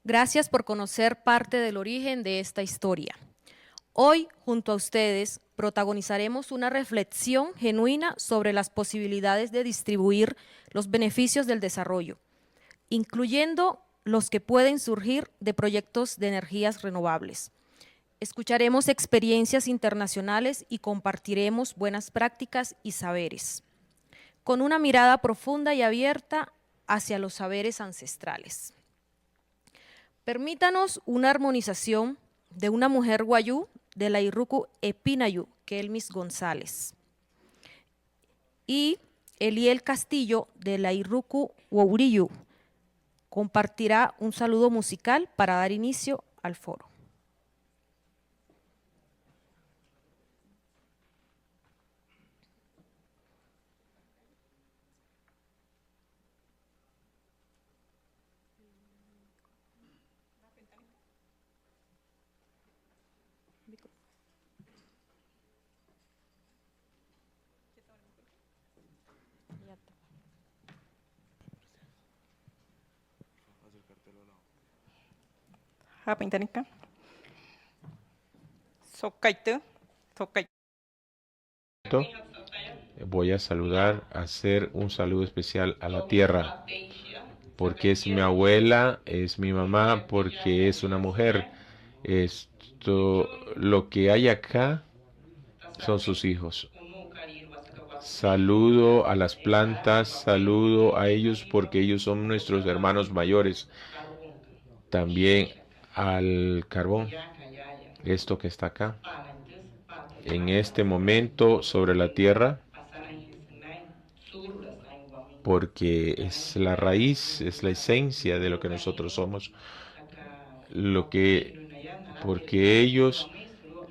Gracias por conocer parte del origen de esta historia. Hoy, junto a ustedes, protagonizaremos una reflexión genuina sobre las posibilidades de distribuir los beneficios del desarrollo, incluyendo los que pueden surgir de proyectos de energías renovables. Escucharemos experiencias internacionales y compartiremos buenas prácticas y saberes, con una mirada profunda y abierta hacia los saberes ancestrales. Permítanos una armonización de una mujer guayú de la Irruku Epinayu, Kelmis González, y Eliel Castillo de la Irruku Wouriyu. Compartirá un saludo musical para dar inicio al foro. Japintanica. Sokaite. Sokaite. Voy a saludar, hacer un saludo especial a la tierra, porque es mi abuela, es mi mamá, porque es una mujer. Esto, lo que hay acá son sus hijos. Saludo a las plantas, saludo a ellos porque ellos son nuestros hermanos mayores. También al carbón, esto que está acá. En este momento sobre la tierra, porque es la raíz, es la esencia de lo que nosotros somos, porque ellos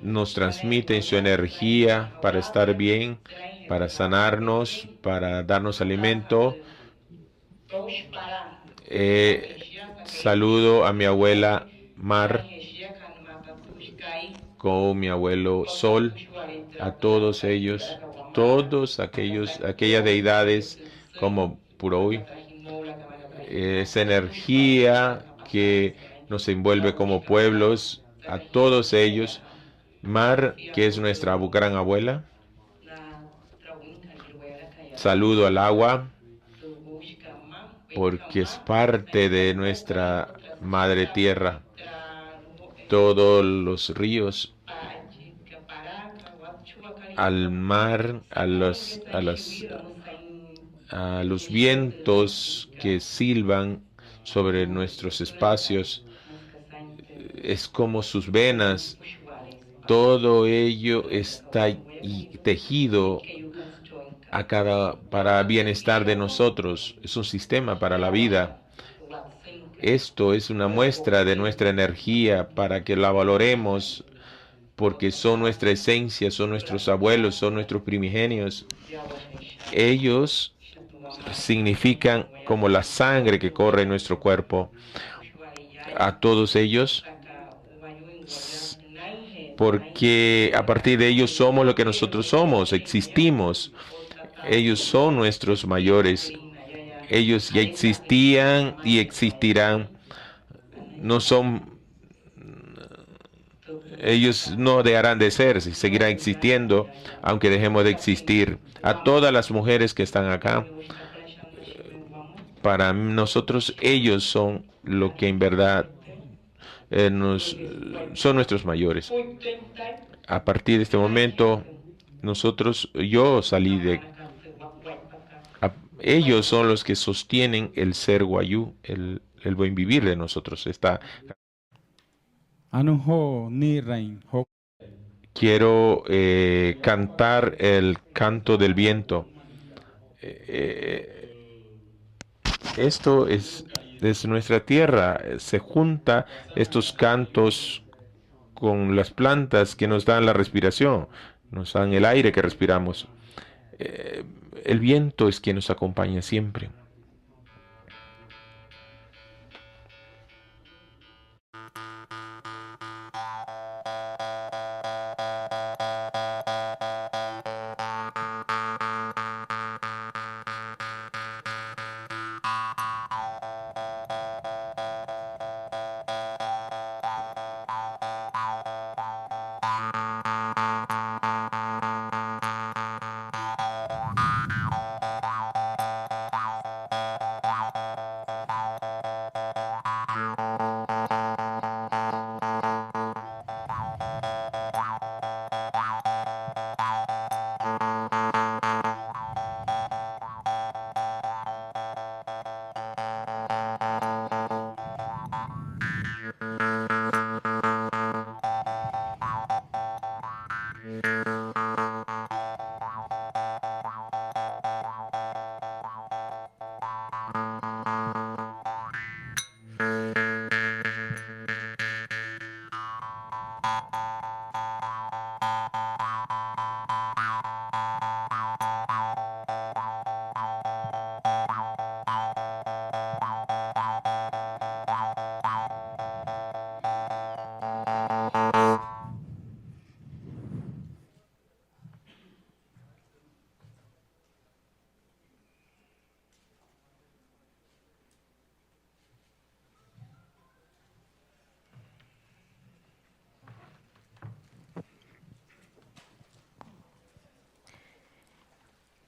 nos transmiten su energía para estar bien, para sanarnos, para darnos alimento. Saludo a mi abuela Mar, con mi abuelo Sol, a todos ellos, aquellas deidades como Puroi, esa energía que nos envuelve como pueblos, a todos ellos. Mar, que es nuestra gran abuela. Saludo al agua, porque es parte de nuestra madre tierra. Todos los ríos, al mar, a los vientos que silban sobre nuestros espacios, es como sus venas. Todo ello está tejido para bienestar de nosotros. Es un sistema para la vida. Esto es una muestra de nuestra energía para que la valoremos, porque son nuestra esencia, son nuestros abuelos, son nuestros primigenios. Ellos significan como la sangre que corre en nuestro cuerpo. A todos ellos, porque a partir de ellos somos lo que nosotros somos, existimos. Ellos son nuestros mayores. Ellos ya existían y existirán. No son, ellos no dejarán de ser, seguirán existiendo, aunque dejemos de existir. A todas las mujeres que están acá, para nosotros ellos son lo que en verdad son nuestros mayores. A partir de este momento, yo salí de... ellos son los que sostienen el ser guayú, el buen vivir de nosotros. Quiero cantar el canto del viento. Esto es desde nuestra tierra. Se junta estos cantos con las plantas que nos dan la respiración, nos dan el aire que respiramos. Eh, el viento es quien nos acompaña siempre.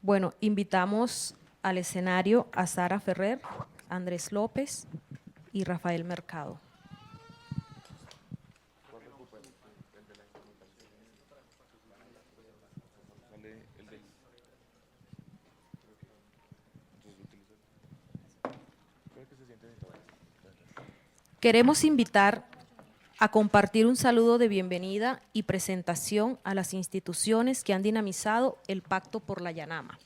Bueno, invitamos al escenario a Sara Ferrer, Andrés López y Rafael Mercado. Queremos invitar a compartir un saludo de bienvenida y presentación a las instituciones que han dinamizado el Pacto por la Yanama.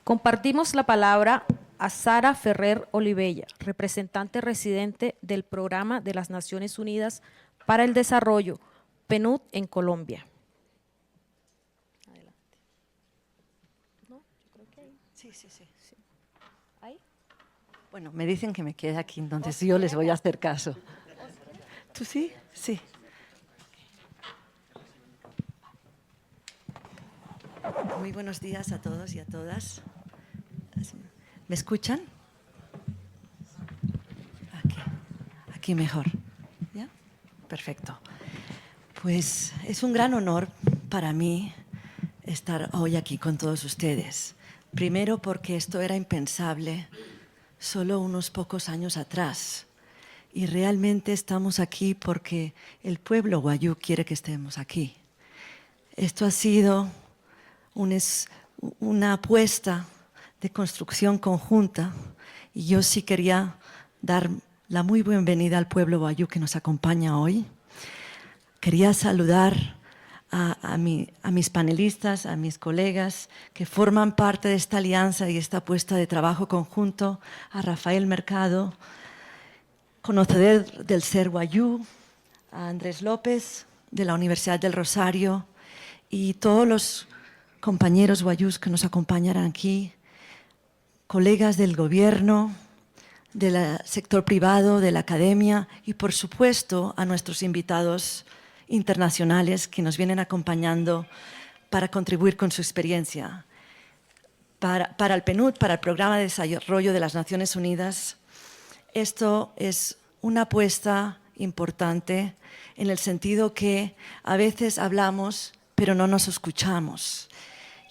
Compartimos la palabra a Sara Ferrer Olivella, representante residente del Programa de las Naciones Unidas para el Desarrollo, PNUD, en Colombia. Adelante. No, yo creo que ahí. Sí. ¿Ahí? Bueno, me dicen que me quede aquí, entonces yo les voy a hacer caso. ¿Tú sí? Sí. Muy buenos días a todos y a todas. ¿Me escuchan? Aquí mejor. ¿Ya? Perfecto. Pues es un gran honor para mí estar hoy aquí con todos ustedes. Primero porque esto era impensable solo unos pocos años atrás. Y realmente estamos aquí porque el pueblo wayuu quiere que estemos aquí. Esto ha sido una apuesta de construcción conjunta y yo sí quería dar la muy bienvenida al pueblo wayuu que nos acompaña hoy. Quería saludar a mis panelistas, a mis colegas que forman parte de esta alianza y esta apuesta de trabajo conjunto, a Rafael Mercado, conocedor del ser wayuu, a Andrés López de la Universidad del Rosario y todos los compañeros wayús que nos acompañarán aquí, colegas del gobierno, del sector privado, de la academia y, por supuesto, a nuestros invitados internacionales que nos vienen acompañando para contribuir con su experiencia. Para el PNUD, para el Programa de Desarrollo de las Naciones Unidas, esto es una apuesta importante en el sentido que a veces hablamos, pero no nos escuchamos.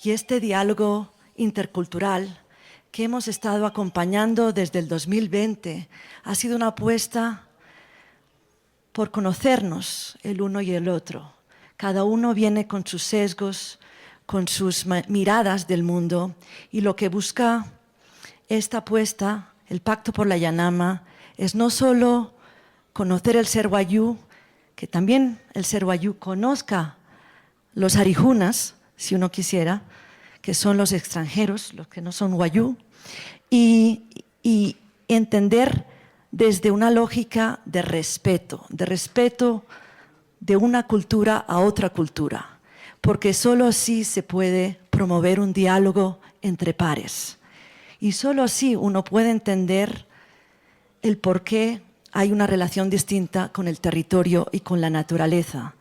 Y este diálogo intercultural que hemos estado acompañando desde el 2020 ha sido una apuesta por conocernos el uno y el otro. Cada uno viene con sus sesgos, con sus miradas del mundo y lo que busca esta apuesta, el Pacto por la Yanama, es no solo conocer el ser wayuu, que también el ser wayuu conozca los arijunas, si uno quisiera, que son los extranjeros, los que no son wayuu, y entender desde una lógica de respeto de una cultura a otra cultura, porque solo así se puede promover un diálogo entre pares. Y solo así uno puede entender el por qué hay una relación distinta con el territorio y con la naturaleza.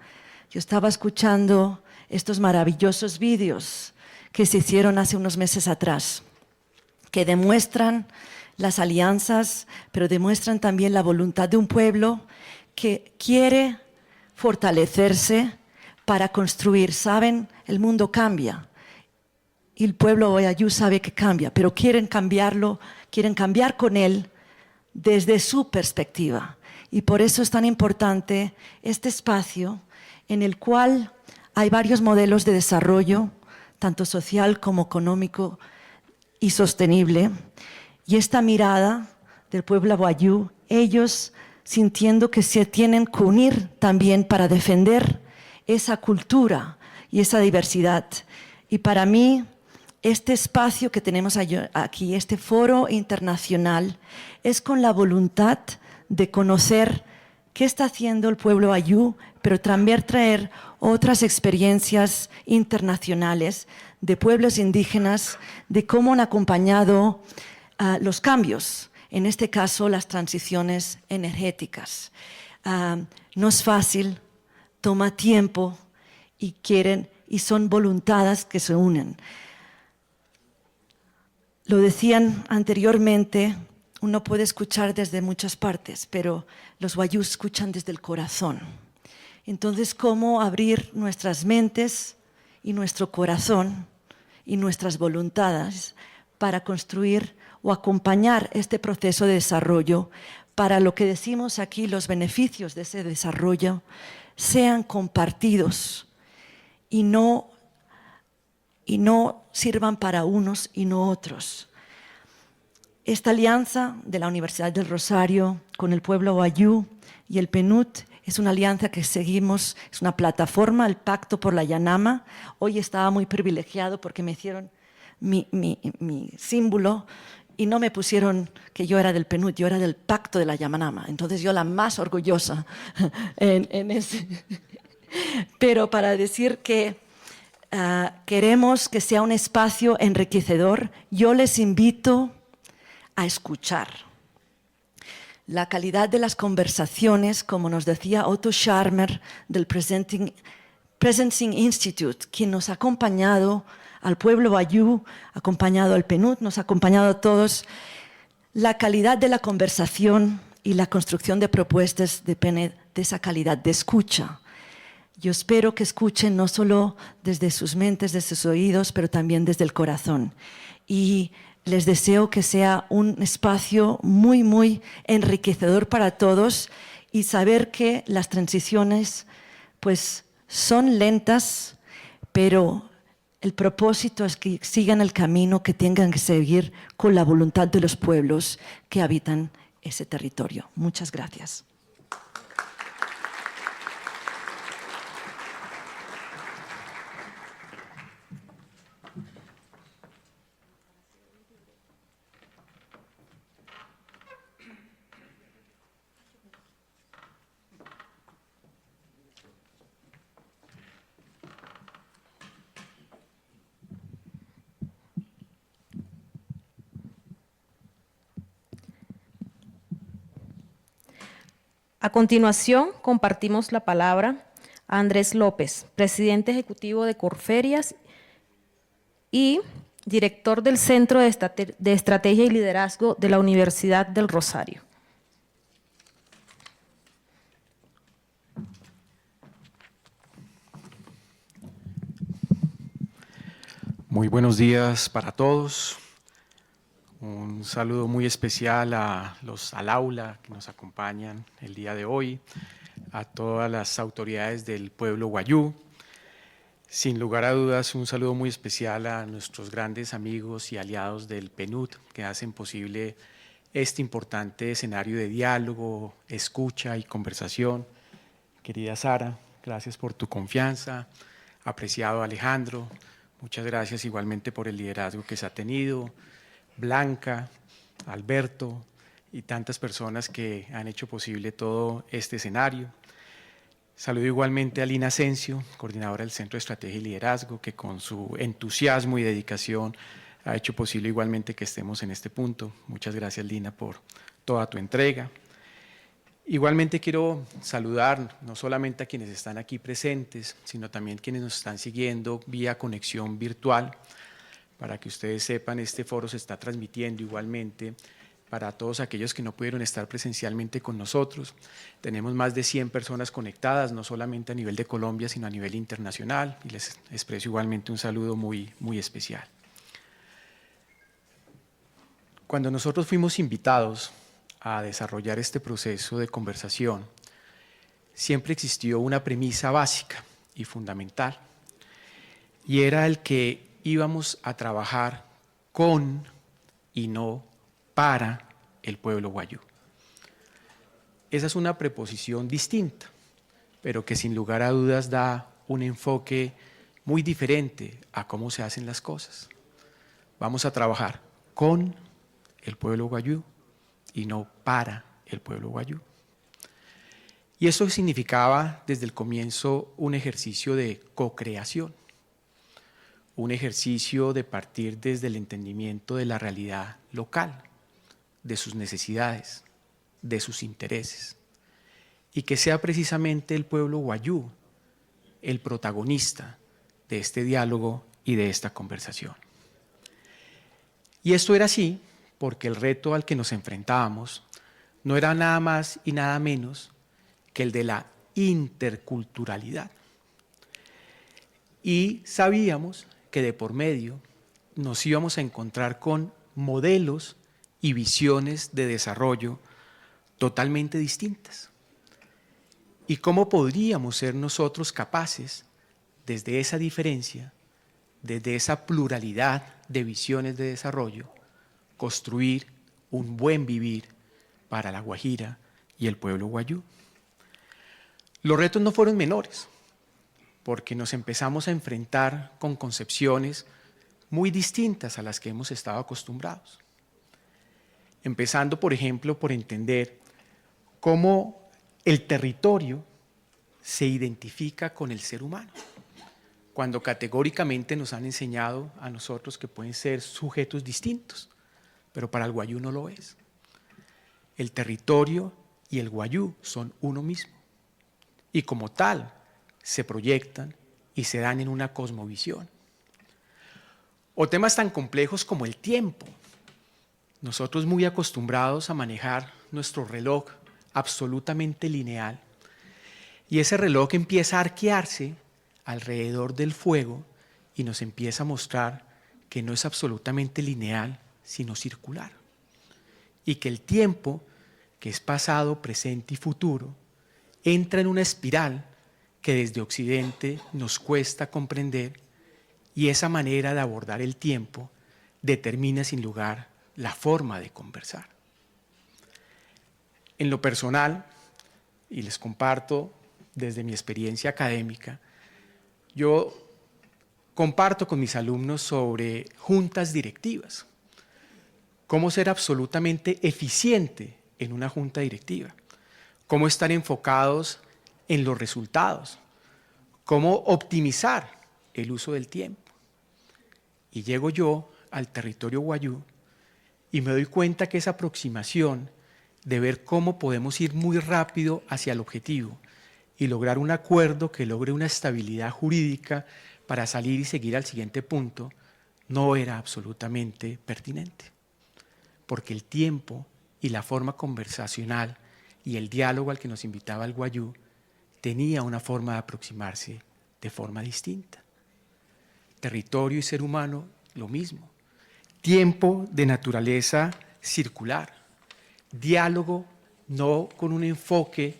Yo estaba escuchando estos maravillosos vídeos que se hicieron hace unos meses atrás, que demuestran las alianzas, pero demuestran también la voluntad de un pueblo que quiere fortalecerse para construir. Saben, el mundo cambia y el pueblo wayuu sabe que cambia, pero quieren cambiarlo, quieren cambiar con él desde su perspectiva. Y por eso es tan importante este espacio en el cual hay varios modelos de desarrollo, tanto social como económico y sostenible. Y esta mirada del pueblo wayuu, ellos sintiendo que se tienen que unir también para defender esa cultura y esa diversidad. Y para mí, este espacio que tenemos aquí, este foro internacional, es con la voluntad de conocer qué está haciendo el pueblo wayuu, pero también traer otras experiencias internacionales de pueblos indígenas, de cómo han acompañado los cambios, en este caso las transiciones energéticas. No es fácil, toma tiempo y quieren y son voluntades que se unen. Lo decían anteriormente, uno puede escuchar desde muchas partes, pero los wayús escuchan desde el corazón. Entonces, ¿cómo abrir nuestras mentes y nuestro corazón y nuestras voluntades para construir o acompañar este proceso de desarrollo, para lo que decimos aquí, los beneficios de ese desarrollo sean compartidos y no sirvan para unos y no otros? Esta alianza de la Universidad del Rosario con el pueblo wayú y el PNUD es una alianza que seguimos, es una plataforma, el Pacto por la Yanama. Hoy estaba muy privilegiado porque me hicieron mi símbolo y no me pusieron que yo era del PNUD, yo era del Pacto de la Yanama. Entonces yo la más orgullosa en ese. Pero para decir que queremos que sea un espacio enriquecedor, yo les invito a escuchar. La calidad de las conversaciones, como nos decía Otto Scharmer del Presencing Institute, quien nos ha acompañado al pueblo wayú, ha acompañado al PNUD, nos ha acompañado a todos. La calidad de la conversación y la construcción de propuestas depende de esa calidad de escucha. Yo espero que escuchen no solo desde sus mentes, desde sus oídos, pero también desde el corazón. Y les deseo que sea un espacio muy, muy enriquecedor para todos y saber que las transiciones pues, son lentas, pero el propósito es que sigan el camino que tengan que seguir con la voluntad de los pueblos que habitan ese territorio. Muchas gracias. A continuación, compartimos la palabra a Andrés López, presidente ejecutivo de Corferias y director del Centro de Estrategia y Liderazgo de la Universidad del Rosario. Muy buenos días para todos. Un saludo muy especial al aula que nos acompañan el día de hoy, a todas las autoridades del pueblo wayú. Sin lugar a dudas, un saludo muy especial a nuestros grandes amigos y aliados del PNUD que hacen posible este importante escenario de diálogo, escucha y conversación. Querida Sara, gracias por tu confianza. Apreciado Alejandro, muchas gracias igualmente por el liderazgo que se ha tenido. Blanca, Alberto y tantas personas que han hecho posible todo este escenario. Saludo igualmente a Lina Asensio, coordinadora del Centro de Estrategia y Liderazgo, que con su entusiasmo y dedicación ha hecho posible igualmente que estemos en este punto. Muchas gracias, Lina, por toda tu entrega. Igualmente quiero saludar no solamente a quienes están aquí presentes, sino también quienes nos están siguiendo vía conexión virtual. Para que ustedes sepan, este foro se está transmitiendo igualmente para todos aquellos que no pudieron estar presencialmente con nosotros. Tenemos más de 100 personas conectadas, no solamente a nivel de Colombia, sino a nivel internacional, y les expreso igualmente un saludo muy, muy especial. Cuando nosotros fuimos invitados a desarrollar este proceso de conversación, siempre existió una premisa básica y fundamental, y era el que íbamos a trabajar con y no para el pueblo wayú. Esa es una preposición distinta, pero que sin lugar a dudas da un enfoque muy diferente a cómo se hacen las cosas. Vamos a trabajar con el pueblo wayú y no para el pueblo wayú. Y eso significaba desde el comienzo un ejercicio de co-creación. Un ejercicio de partir desde el entendimiento de la realidad local, de sus necesidades, de sus intereses, y que sea precisamente el pueblo wayú el protagonista de este diálogo y de esta conversación. Y esto era así porque el reto al que nos enfrentábamos no era nada más y nada menos que el de la interculturalidad. Y sabíamos que de por medio nos íbamos a encontrar con modelos y visiones de desarrollo totalmente distintas. ¿Y cómo podríamos ser nosotros capaces, desde esa diferencia, desde esa pluralidad de visiones de desarrollo, construir un buen vivir para La Guajira y el pueblo guayú? Los retos no fueron menores, porque nos empezamos a enfrentar con concepciones muy distintas a las que hemos estado acostumbrados. Empezando, por ejemplo, por entender cómo el territorio se identifica con el ser humano, cuando categóricamente nos han enseñado a nosotros que pueden ser sujetos distintos, pero para el guayú no lo es. El territorio y el guayú son uno mismo, y como tal se proyectan y se dan en una cosmovisión. O temas tan complejos como el tiempo. Nosotros muy acostumbrados a manejar nuestro reloj absolutamente lineal, y ese reloj empieza a arquearse alrededor del fuego y nos empieza a mostrar que no es absolutamente lineal, sino circular, y que el tiempo, que es pasado, presente y futuro, entra en una espiral que desde Occidente nos cuesta comprender, y esa manera de abordar el tiempo determina sin lugar la forma de conversar. En lo personal, y les comparto desde mi experiencia académica, yo comparto con mis alumnos sobre juntas directivas, cómo ser absolutamente eficiente en una junta directiva, cómo estar enfocados en los resultados, cómo optimizar el uso del tiempo. Y llego yo al territorio guayú y me doy cuenta que esa aproximación de ver cómo podemos ir muy rápido hacia el objetivo y lograr un acuerdo que logre una estabilidad jurídica para salir y seguir al siguiente punto, no era absolutamente pertinente, porque el tiempo y la forma conversacional y el diálogo al que nos invitaba el guayú tenía una forma de aproximarse de forma distinta. Territorio y ser humano, lo mismo. Tiempo de naturaleza circular. Diálogo no con un enfoque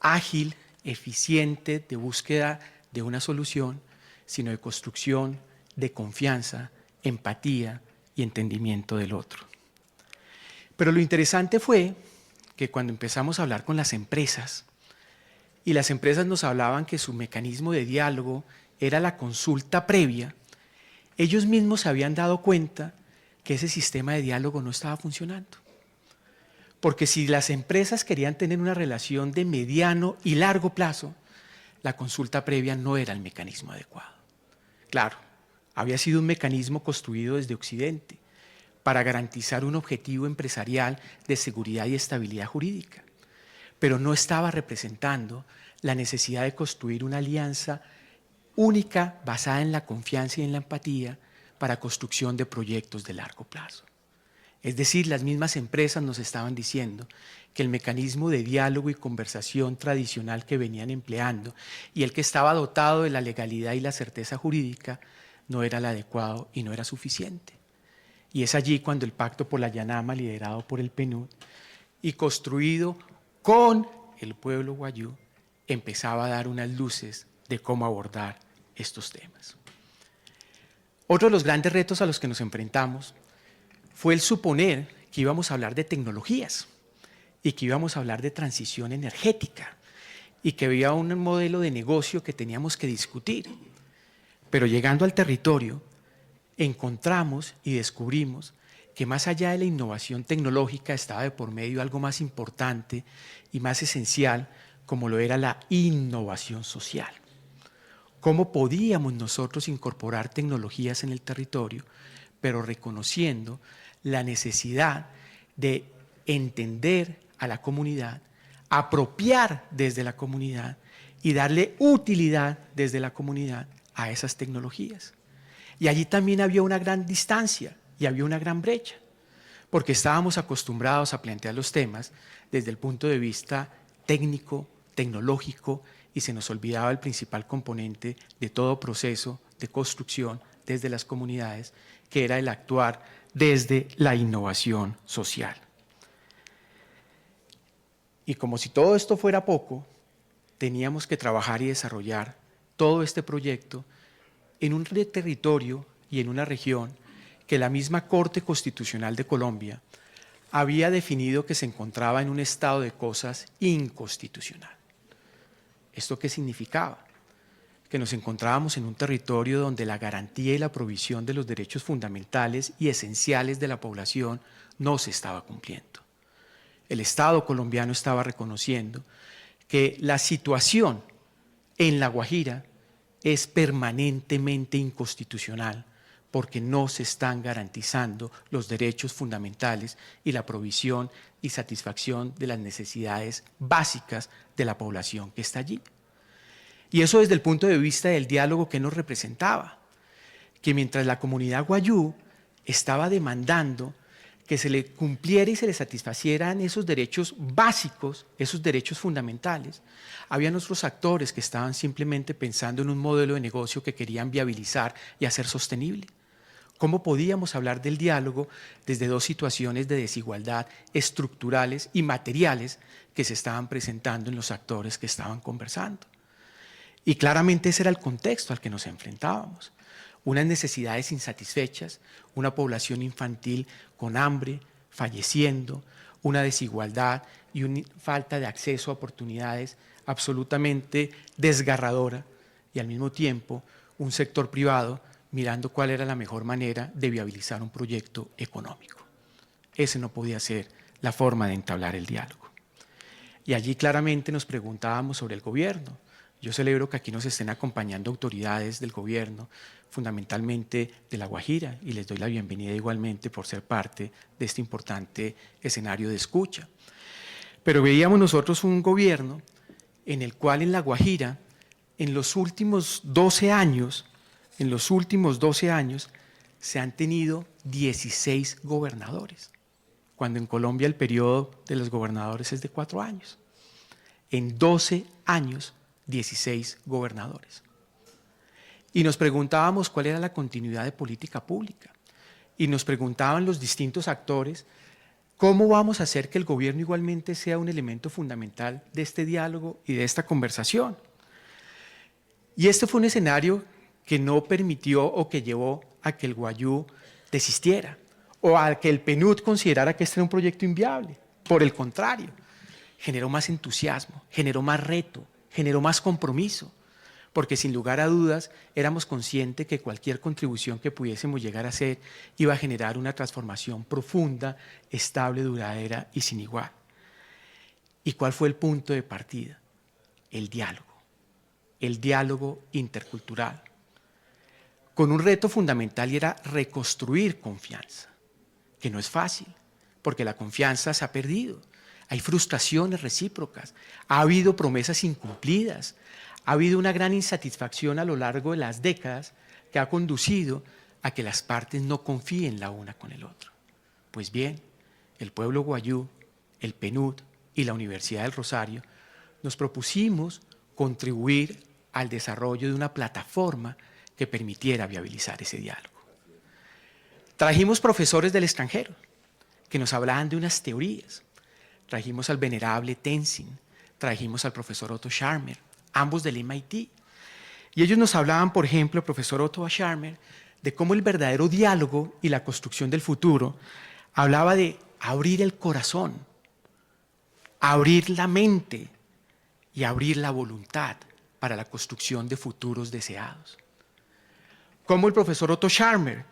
ágil, eficiente, de búsqueda de una solución, sino de construcción, de confianza, empatía y entendimiento del otro. Pero lo interesante fue que cuando empezamos a hablar con las empresas, y las empresas nos hablaban que su mecanismo de diálogo era la consulta previa, ellos mismos se habían dado cuenta que ese sistema de diálogo no estaba funcionando. Porque si las empresas querían tener una relación de mediano y largo plazo, la consulta previa no era el mecanismo adecuado. Claro, había sido un mecanismo construido desde Occidente para garantizar un objetivo empresarial de seguridad y estabilidad jurídica, pero no estaba representando la necesidad de construir una alianza única basada en la confianza y en la empatía para construcción de proyectos de largo plazo. Es decir, las mismas empresas nos estaban diciendo que el mecanismo de diálogo y conversación tradicional que venían empleando y el que estaba dotado de la legalidad y la certeza jurídica no era el adecuado y no era suficiente. Y es allí cuando el Pacto por la Yanama, liderado por el PNUD y construido con el pueblo guayú, empezaba a dar unas luces de cómo abordar estos temas. Otro de los grandes retos a los que nos enfrentamos fue el suponer que íbamos a hablar de tecnologías y que íbamos a hablar de transición energética y que había un modelo de negocio que teníamos que discutir. Pero llegando al territorio, encontramos y descubrimos que más allá de la innovación tecnológica estaba de por medio algo más importante y más esencial, como lo era la innovación social. ¿Cómo podíamos nosotros incorporar tecnologías en el territorio, pero reconociendo la necesidad de entender a la comunidad, apropiar desde la comunidad y darle utilidad desde la comunidad a esas tecnologías? Y allí también había una gran distancia y había una gran brecha, porque estábamos acostumbrados a plantear los temas desde el punto de vista técnico, tecnológico, y se nos olvidaba el principal componente de todo proceso de construcción desde las comunidades, que era el actuar desde la innovación social. Y como si todo esto fuera poco, teníamos que trabajar y desarrollar todo este proyecto en un territorio y en una región que la misma Corte Constitucional de Colombia había definido que se encontraba en un estado de cosas inconstitucional. ¿Esto qué significaba? Que nos encontrábamos en un territorio donde la garantía y la provisión de los derechos fundamentales y esenciales de la población no se estaba cumpliendo. El Estado colombiano estaba reconociendo que la situación en La Guajira es permanentemente inconstitucional porque no se están garantizando los derechos fundamentales y la provisión y satisfacción de las necesidades básicas de la población que está allí. Y eso desde el punto de vista del diálogo que nos representaba, que mientras la comunidad guayú estaba demandando que se le cumpliera y se le satisfacieran esos derechos básicos, esos derechos fundamentales, habían otros actores que estaban simplemente pensando en un modelo de negocio que querían viabilizar y hacer sostenible. ¿Cómo podíamos hablar del diálogo desde dos situaciones de desigualdad estructurales y materiales que se estaban presentando en los actores que estaban conversando? Y claramente ese era el contexto al que nos enfrentábamos. Unas necesidades insatisfechas, una población infantil con hambre, falleciendo, una desigualdad y una falta de acceso a oportunidades absolutamente desgarradora, y al mismo tiempo un sector privado mirando cuál era la mejor manera de viabilizar un proyecto económico. Ese no podía ser la forma de entablar el diálogo. Y allí claramente nos preguntábamos sobre el gobierno. Yo celebro que aquí nos estén acompañando autoridades del gobierno, fundamentalmente de La Guajira, y les doy la bienvenida igualmente por ser parte de este importante escenario de escucha. Pero veíamos nosotros un gobierno en el cual en La Guajira, en los últimos 12 años, se han tenido 16 gobernadores, cuando en Colombia el periodo de los gobernadores es de 4 años. En 12 años, 16 gobernadores. Y nos preguntábamos cuál era la continuidad de política pública. Y nos preguntaban los distintos actores, ¿cómo vamos a hacer que el gobierno igualmente sea un elemento fundamental de este diálogo y de esta conversación? Y este fue un escenario que no permitió o que llevó a que el Guayú desistiera o a que el PNUD considerara que este era un proyecto inviable. Por el contrario, generó más entusiasmo, generó más reto, generó más compromiso, porque sin lugar a dudas éramos conscientes que cualquier contribución que pudiésemos llegar a hacer iba a generar una transformación profunda, estable, duradera y sin igual. ¿Y cuál fue el punto de partida? El diálogo intercultural, con un reto fundamental y era reconstruir confianza, que no es fácil, porque la confianza se ha perdido. Hay frustraciones recíprocas, ha habido promesas incumplidas, ha habido una gran insatisfacción a lo largo de las décadas que ha conducido a que las partes no confíen la una con el otro. Pues bien, el pueblo guayú, el PNUD y la Universidad del Rosario nos propusimos contribuir al desarrollo de una plataforma que permitiera viabilizar ese diálogo. Trajimos profesores del extranjero que nos hablaban de unas teorías. Trajimos al venerable Tenzin, trajimos al profesor Otto Scharmer, ambos del MIT. Y ellos nos hablaban, por ejemplo, el profesor Otto Scharmer, de cómo el verdadero diálogo y la construcción del futuro hablaba de abrir el corazón, abrir la mente y abrir la voluntad para la construcción de futuros deseados. Como el profesor Otto Scharmer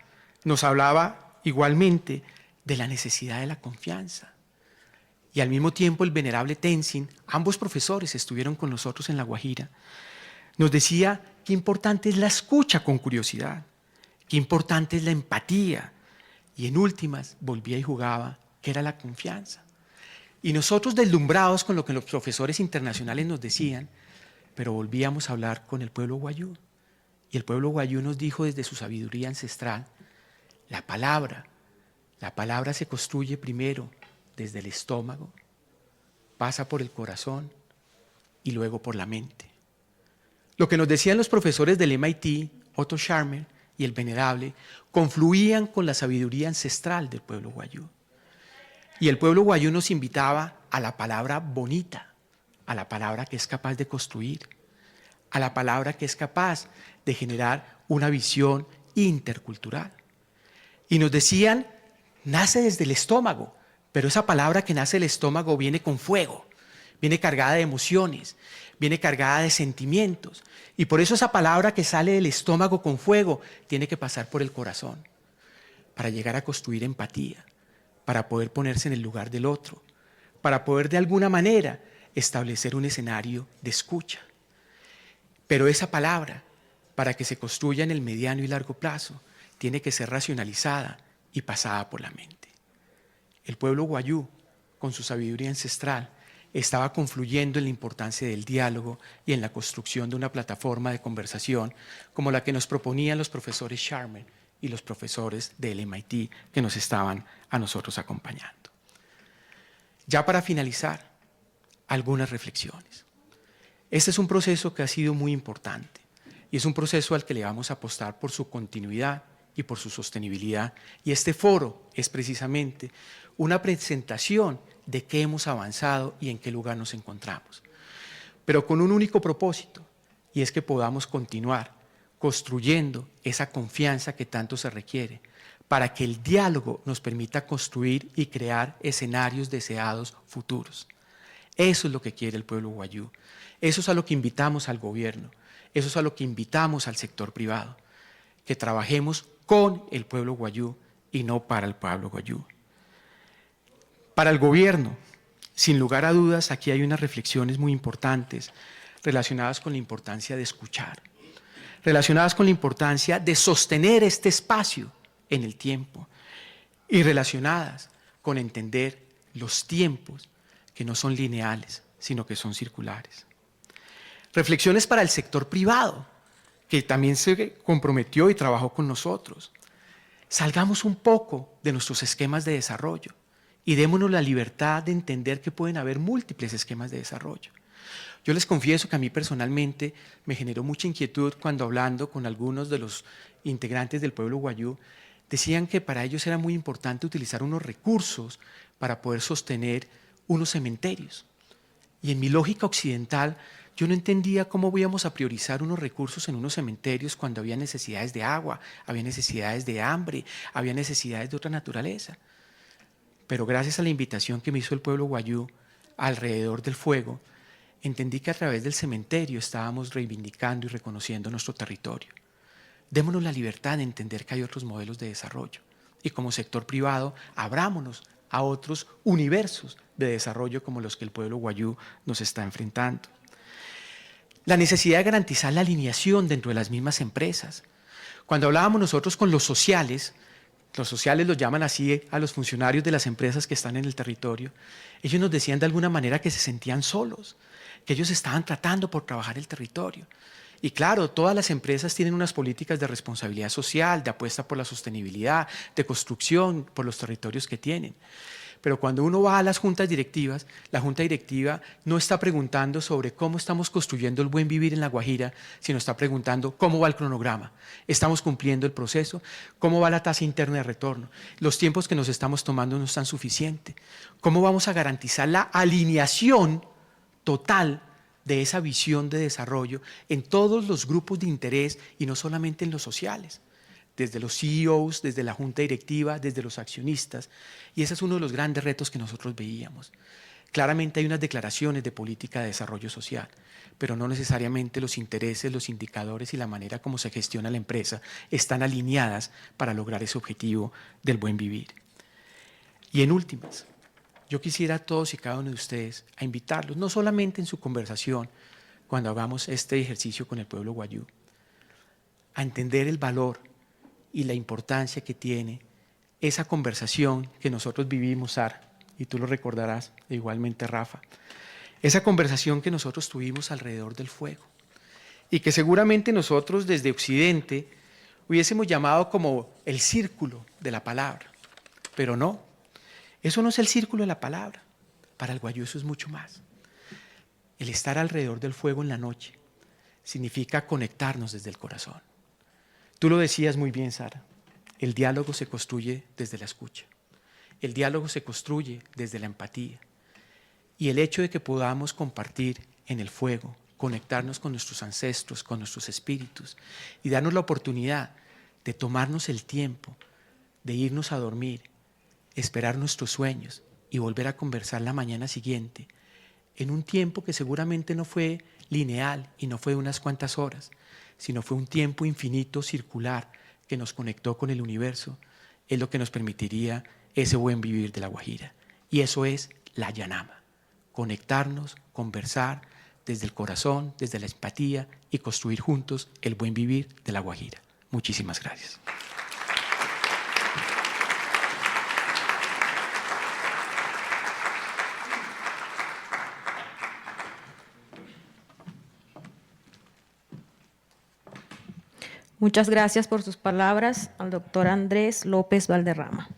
nos hablaba igualmente de la necesidad de la confianza. Y al mismo tiempo el venerable Tenzin, ambos profesores estuvieron con nosotros en La Guajira, nos decía qué importante es la escucha con curiosidad, qué importante es la empatía, y en últimas volvía y jugaba, que era la confianza. Y nosotros deslumbrados con lo que los profesores internacionales nos decían, pero volvíamos a hablar con el pueblo guayú, y el pueblo guayú nos dijo desde su sabiduría ancestral, la palabra La palabra se construye primero desde el estómago, pasa por el corazón y luego por la mente. Lo que nos decían los profesores del MIT, Otto Scharmer y el Venerable, confluían con la sabiduría ancestral del pueblo wayúu. Y el pueblo wayúu nos invitaba a la palabra bonita, a la palabra que es capaz de construir, a la palabra que es capaz de generar una visión intercultural. Y nos decían, nace desde el estómago, pero esa palabra que nace del estómago viene con fuego, viene cargada de emociones, viene cargada de sentimientos. Y por eso esa palabra que sale del estómago con fuego tiene que pasar por el corazón, para llegar a construir empatía, para poder ponerse en el lugar del otro, para poder de alguna manera establecer un escenario de escucha. Pero esa palabra, para que se construya en el mediano y largo plazo, tiene que ser racionalizada y pasada por la mente. El pueblo wayúu, con su sabiduría ancestral, estaba confluyendo en la importancia del diálogo y en la construcción de una plataforma de conversación como la que nos proponían los profesores Scharmer y los profesores del MIT que nos estaban a nosotros acompañando. Ya para finalizar, algunas reflexiones. Este es un proceso que ha sido muy importante y es un proceso al que le vamos a apostar por su continuidad y por su sostenibilidad. Y este foro es precisamente una presentación de qué hemos avanzado y en qué lugar nos encontramos. Pero con un único propósito, y es que podamos continuar construyendo esa confianza que tanto se requiere para que el diálogo nos permita construir y crear escenarios deseados futuros. Eso es lo que quiere el pueblo wayúu. Eso es a lo que invitamos al gobierno. Eso es a lo que invitamos al sector privado. Que trabajemos con el pueblo wayúu y no para el pueblo wayúu. Para el gobierno, sin lugar a dudas, aquí hay unas reflexiones muy importantes relacionadas con la importancia de escuchar, relacionadas con la importancia de sostener este espacio en el tiempo y relacionadas con entender los tiempos que no son lineales, sino que son circulares. Reflexiones para el sector privado, que también se comprometió y trabajó con nosotros. Salgamos un poco de nuestros esquemas de desarrollo y démonos la libertad de entender que pueden haber múltiples esquemas de desarrollo. Yo les confieso que a mí personalmente me generó mucha inquietud cuando hablando con algunos de los integrantes del pueblo wayúu, decían que para ellos era muy importante utilizar unos recursos para poder sostener unos cementerios. Y en mi lógica occidental, yo no entendía cómo íbamos a priorizar unos recursos en unos cementerios cuando había necesidades de agua, había necesidades de hambre, había necesidades de otra naturaleza. Pero gracias a la invitación que me hizo el pueblo wayúu alrededor del fuego, entendí que a través del cementerio estábamos reivindicando y reconociendo nuestro territorio. Démonos la libertad de entender que hay otros modelos de desarrollo y como sector privado abrámonos a otros universos de desarrollo como los que el pueblo wayúu nos está enfrentando. La necesidad de garantizar la alineación dentro de las mismas empresas. Cuando hablábamos nosotros con los sociales los llaman así a los funcionarios de las empresas que están en el territorio, ellos nos decían de alguna manera que se sentían solos, que ellos estaban tratando por trabajar el territorio. Y claro, todas las empresas tienen unas políticas de responsabilidad social, de apuesta por la sostenibilidad, de construcción por los territorios que tienen. Pero cuando uno va a las juntas directivas, la junta directiva no está preguntando sobre cómo estamos construyendo el buen vivir en La Guajira, sino está preguntando cómo va el cronograma, estamos cumpliendo el proceso, cómo va la tasa interna de retorno, los tiempos que nos estamos tomando no están suficientes, cómo vamos a garantizar la alineación total de esa visión de desarrollo en todos los grupos de interés y no solamente en los sociales. Desde los CEOs, desde la junta directiva, desde los accionistas. Y ese es uno de los grandes retos que nosotros veíamos. Claramente hay unas declaraciones de política de desarrollo social, pero no necesariamente los intereses, los indicadores y la manera como se gestiona la empresa están alineadas para lograr ese objetivo del buen vivir. Y en últimas, yo quisiera a todos y cada uno de ustedes a invitarlos, no solamente en su conversación, cuando hagamos este ejercicio con el pueblo wayúu, a entender el valor y la importancia que tiene esa conversación que nosotros vivimos, Sara, y tú lo recordarás, e igualmente Rafa, esa conversación que nosotros tuvimos alrededor del fuego y que seguramente nosotros desde Occidente hubiésemos llamado como el círculo de la palabra. Pero no, eso no es el círculo de la palabra. Para el guayú eso es mucho más. El estar alrededor del fuego en la noche significa conectarnos desde el corazón. Tú lo decías muy bien, Sara. El diálogo se construye desde la escucha. El diálogo se construye desde la empatía. Y el hecho de que podamos compartir en el fuego, conectarnos con nuestros ancestros, con nuestros espíritus y darnos la oportunidad de tomarnos el tiempo de irnos a dormir, esperar nuestros sueños y volver a conversar la mañana siguiente, en un tiempo que seguramente no fue lineal y no fue de unas cuantas horas, sino fue un tiempo infinito, circular, que nos conectó con el universo, es lo que nos permitiría ese buen vivir de La Guajira. Y eso es la yanama, conectarnos, conversar desde el corazón, desde la empatía y construir juntos el buen vivir de La Guajira. Muchísimas gracias. Muchas gracias por sus palabras al doctor Andrés López Valderrama.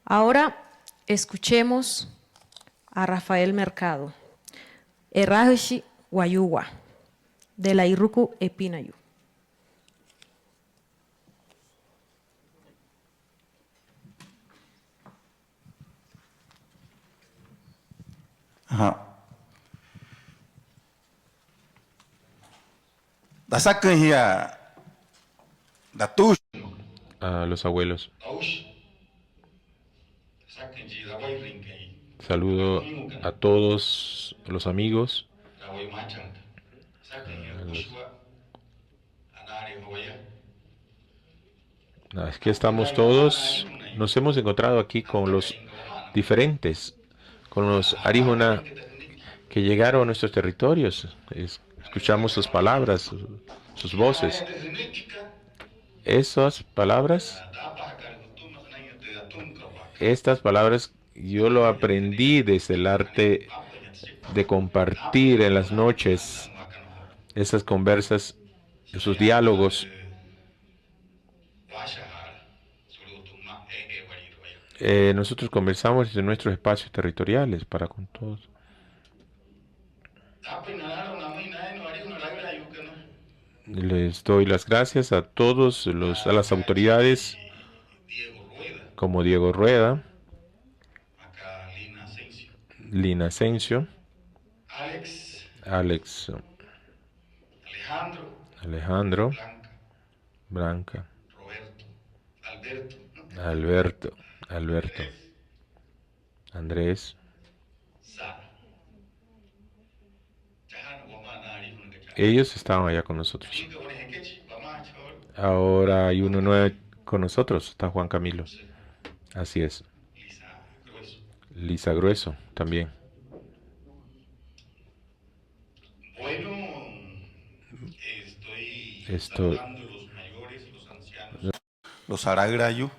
Ahora escuchemos a Rafael Mercado, Erraji Guayúa, de la Irruku Epinayu. Ajá. Dasaknya Datush A los abuelos. Saludo a todos los amigos. Es que estamos todos, nos hemos encontrado aquí con los diferentes, con los Arijuna que llegaron a nuestros territorios. Escuchamos sus palabras, sus voces. Esas palabras, estas palabras yo lo aprendí desde el arte de compartir en las noches, esas conversas, esos diálogos. Nosotros conversamos en nuestros espacios territoriales para con todos. Les doy las gracias a todos a las autoridades como Diego Rueda, Lina Asensio, Alex, Alejandro, Blanca, Alberto, Andrés. Ellos estaban allá con nosotros. Ahora hay uno nuevo con nosotros, está Juan Camilo. Así es. Lisa Grueso también. Esto, los Aragrayu.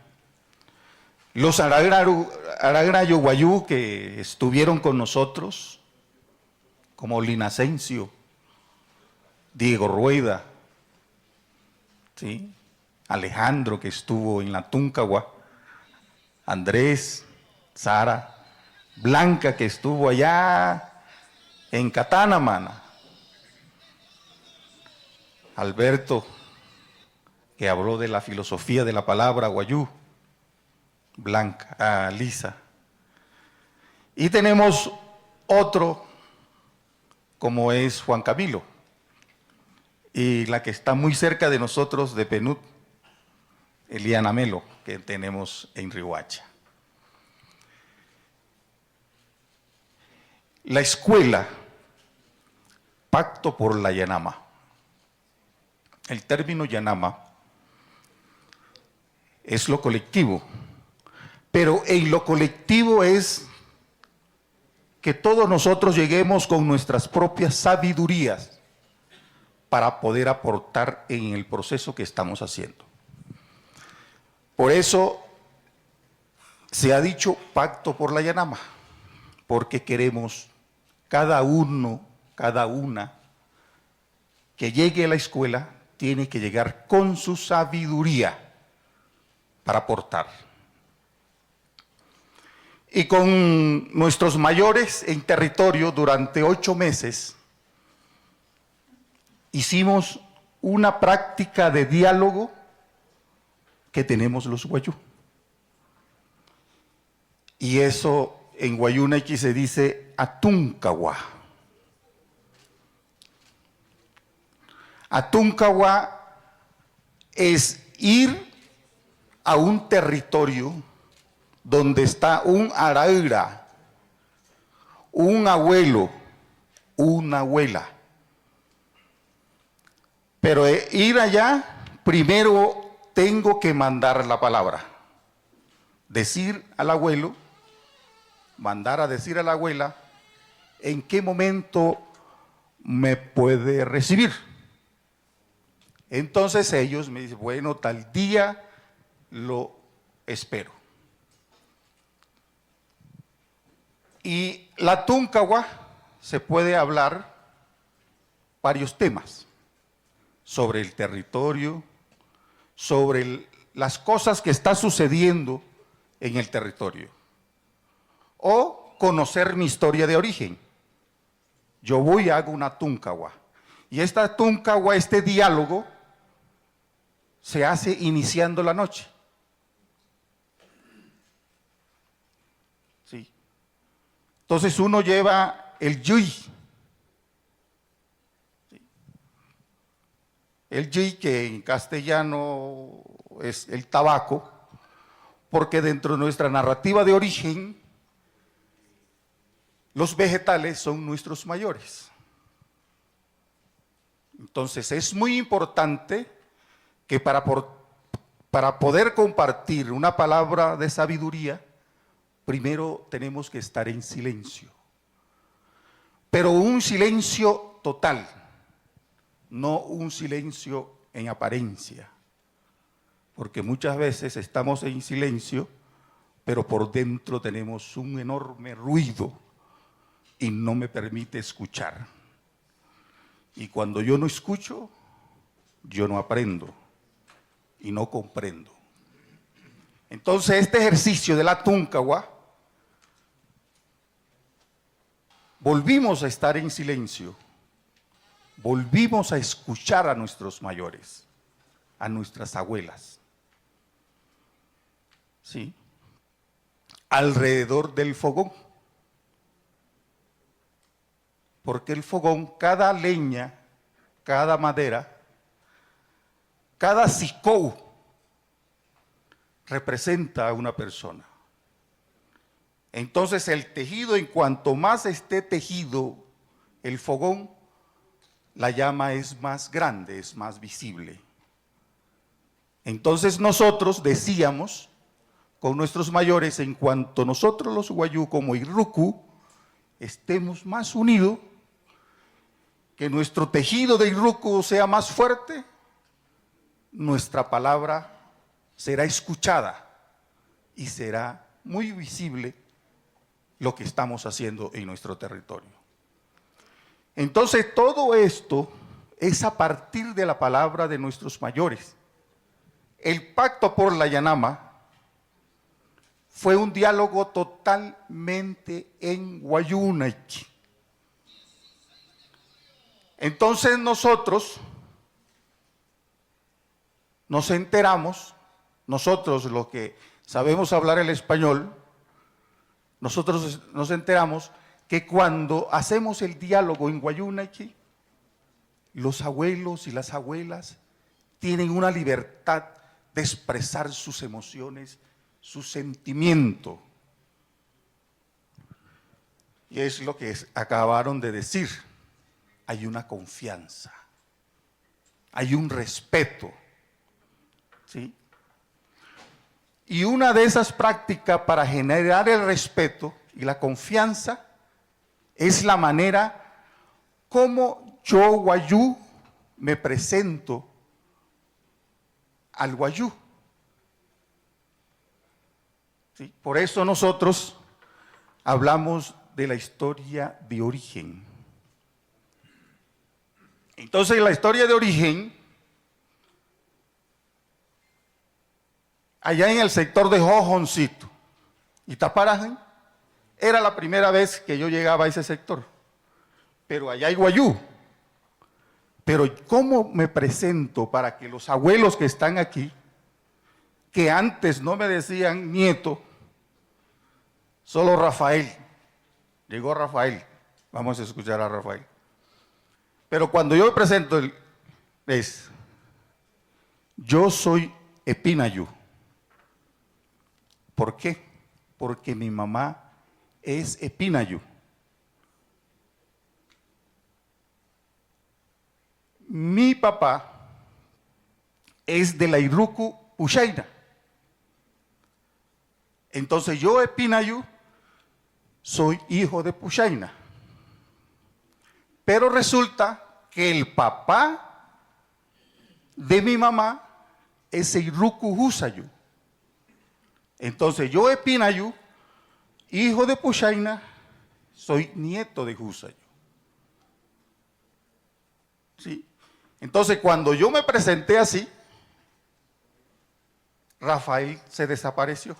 Los Aragrayu Guayú que estuvieron con nosotros, como Lina Asensio, Diego Rueda, ¿sí? Alejandro, que estuvo en la Túncagua, Andrés, Sara, Blanca, que estuvo allá en Catanamana, Alberto, que habló de la filosofía de la palabra guayú, Blanca, Lisa. Y tenemos otro, como es Juan Camilo, y la que está muy cerca de nosotros, de Penut, Eliana Melo, que tenemos en Riohacha. La escuela, Pacto por la Yanama. El término Yanama es lo colectivo, pero en lo colectivo es que todos nosotros lleguemos con nuestras propias sabidurías para poder aportar en el proceso que estamos haciendo. Por eso se ha dicho Pacto por la Yanama, porque queremos cada uno, cada una que llegue a la escuela tiene que llegar con su sabiduría para aportar. Y con nuestros mayores en territorio durante 8 meses, hicimos una práctica de diálogo que tenemos los guayú. Y eso en Guayunequi se dice Atuncagua. Atuncagua es ir a un territorio donde está un araira, un abuelo, una abuela. Pero ir allá, primero tengo que mandar la palabra. Decir al abuelo, mandar a decir a la abuela, en qué momento me puede recibir. Entonces ellos me dicen, bueno, tal día lo espero. Y la Túncagua se puede hablar varios temas sobre el territorio, sobre las cosas que están sucediendo en el territorio, o conocer mi historia de origen. Yo voy y hago una Túncagua, y esta Túncagua, este diálogo, se hace iniciando la noche. Sí. Entonces uno lleva el yuy. El yuy, que en castellano es el tabaco, porque dentro de nuestra narrativa de origen, los vegetales son nuestros mayores. Entonces es muy importante que para poder compartir una palabra de sabiduría, primero tenemos que estar en silencio. Pero un silencio total, no un silencio en apariencia. Porque muchas veces estamos en silencio, pero por dentro tenemos un enorme ruido y no me permite escuchar. Y cuando yo no escucho, yo no aprendo y no comprendo. Entonces este ejercicio de la Túncagua, volvimos a estar en silencio, volvimos a escuchar a nuestros mayores, a nuestras abuelas. ¿Sí? Alrededor del fogón. Porque el fogón, cada leña, cada madera, cada sicou representa a una persona. Entonces el tejido, en cuanto más esté tejido el fogón, la llama es más grande, es más visible. Entonces nosotros decíamos con nuestros mayores, en cuanto nosotros los guayú como Irruku estemos más unidos, que nuestro tejido de Irruku sea más fuerte, nuestra palabra será escuchada y será muy visible lo que estamos haciendo en nuestro territorio. Entonces todo esto es a partir de la palabra de nuestros mayores. El pacto por la Yanama fue un diálogo totalmente en Guayunequi. Entonces nosotros nos enteramos, nosotros los que sabemos hablar el español, nosotros nos enteramos que cuando hacemos el diálogo en Guayunequi, los abuelos y las abuelas tienen una libertad de expresar sus emociones, su sentimiento. Y es lo que acabaron de decir. Hay una confianza, hay un respeto, ¿sí? Y una de esas prácticas para generar el respeto y la confianza es la manera como yo, guayú, me presento al guayú. ¿Sí? Por eso nosotros hablamos de la historia de origen. Entonces, la historia de origen, allá en el sector de Jojoncito y Taparajan, Era la primera vez que yo llegaba a ese sector, pero allá hay guayú. Pero ¿cómo me presento para que los abuelos que están aquí, que antes no me decían nieto, solo Rafael? Llegó Rafael, vamos a escuchar a Rafael. Pero cuando yo me presento, es, yo soy Epinayu. ¿Por qué? Porque mi mamá es Epinayu. Mi papá es de la Irruku Pushaina. Entonces yo, Epinayu, soy hijo de Pushaina. Pero resulta que el papá de mi mamá es Irruku Husayu. Entonces yo, Epinayu, hijo de Pushaina, soy nieto de Husayu. ¿Sí? Entonces cuando yo me presenté así, Rafael se desapareció.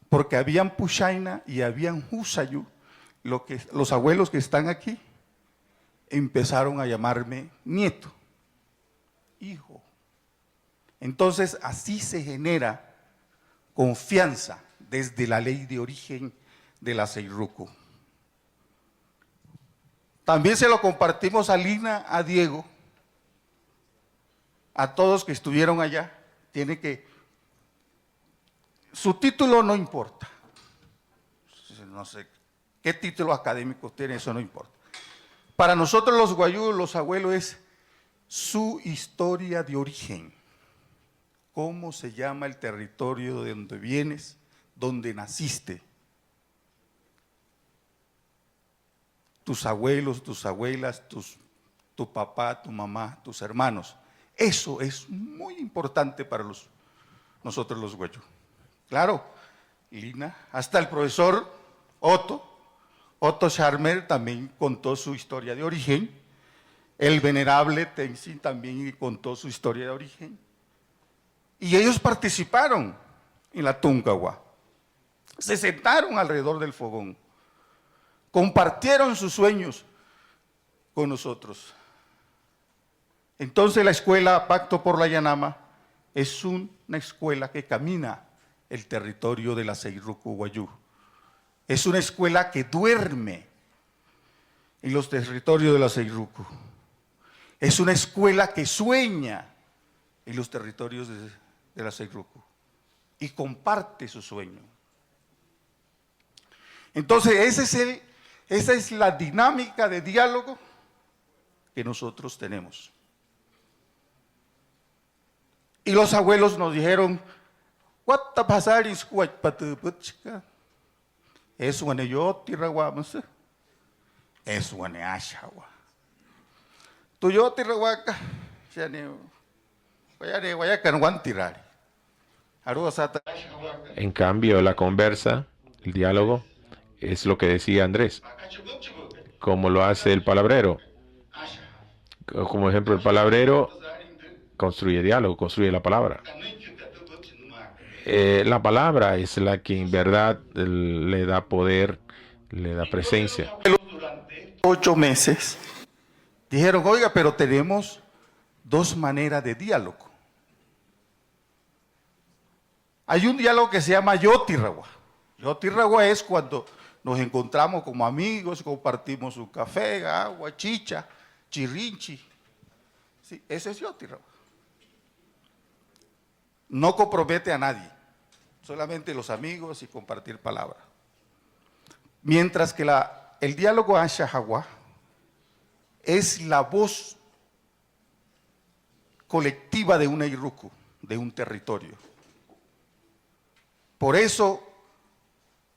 Porque habían Pushaina y habían Husayu, los abuelos que están aquí, empezaron a llamarme nieto, hijo. Entonces así se genera confianza desde la ley de origen de la Seiruku. También se lo compartimos a Lina, a Diego, a todos que estuvieron allá. Tiene que, su título no importa, no sé qué título académico tiene, eso no importa. Para nosotros los guayú, los abuelos, es su historia de origen. ¿Cómo se llama el territorio de donde vienes, donde naciste? Tus abuelos, tus abuelas, tu papá, tu mamá, tus hermanos. Eso es muy importante para nosotros los guayú. Claro, Lina, hasta el profesor Otto Scharmer también contó su historia de origen. El venerable Tenzin también contó su historia de origen. Y ellos participaron en la Tonkawa. Se sentaron alrededor del fogón. Compartieron sus sueños con nosotros. Entonces la escuela Pacto por la Yanama es una escuela que camina el territorio de la Seiruku Guayú. Es una escuela que duerme en los territorios de la Seiruku. Es una escuela que sueña en los territorios de la Seiruku y comparte su sueño. Entonces esa es la dinámica de diálogo que nosotros tenemos. Y los abuelos nos dijeron, "What pasar is what patuputchka." Eso ane yo tirawamase. Eso ane ashawa. Tu yo tirawaka, shane vaya canwan tirari. En cambio, la conversa, el diálogo, es lo que decía Andrés, como lo hace el palabrero. Como ejemplo, el palabrero construye diálogo, construye la palabra. La palabra es la que en verdad le da poder, le da presencia. Durante 8 meses dijeron, oiga, pero tenemos 2 maneras de diálogo. Hay un diálogo que se llama Yotiragua. Yotiragua es cuando nos encontramos como amigos, compartimos un café, agua, chicha, chirrinchi. Sí, ese es Yotiragua. No compromete a nadie, solamente los amigos y compartir palabra. Mientras que el diálogo Ashahagua es la voz colectiva de una Irruku, de un territorio. Por eso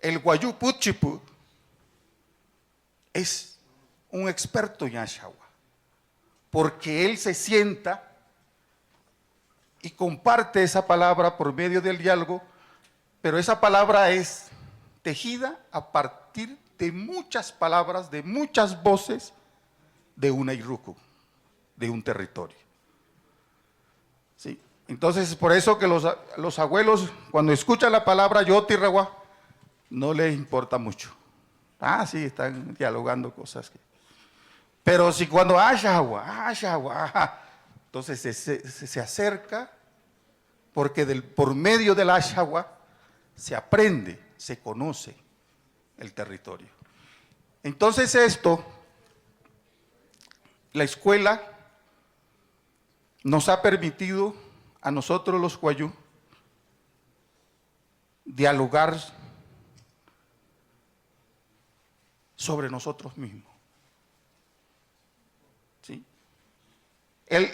el Guayú Puchipu es un experto en Ashahagua, porque él se sienta y comparte esa palabra por medio del diálogo, pero esa palabra es tejida a partir de muchas palabras, de muchas voces de una Irruku, de un territorio. ¿Sí? Entonces, por eso que los abuelos, cuando escuchan la palabra Yotiragua, no les importa mucho. Ah, sí, están dialogando cosas. Pero si cuando haya agua, ajá, entonces se acerca, porque por medio del agua se aprende, se conoce el territorio. Entonces esto, la escuela nos ha permitido a nosotros los Wayuu dialogar sobre nosotros mismos. ¿Sí?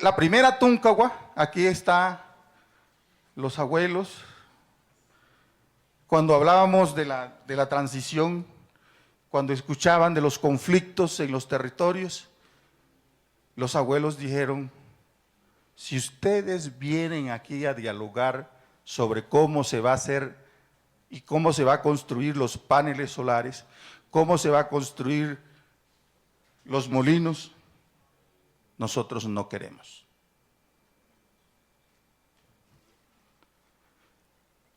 La primera Tuncagua, aquí está los abuelos, cuando hablábamos de la transición, cuando escuchaban de los conflictos en los territorios, los abuelos dijeron, si ustedes vienen aquí a dialogar sobre cómo se va a hacer y cómo se va a construir los paneles solares, cómo se va a construir los molinos, nosotros no queremos.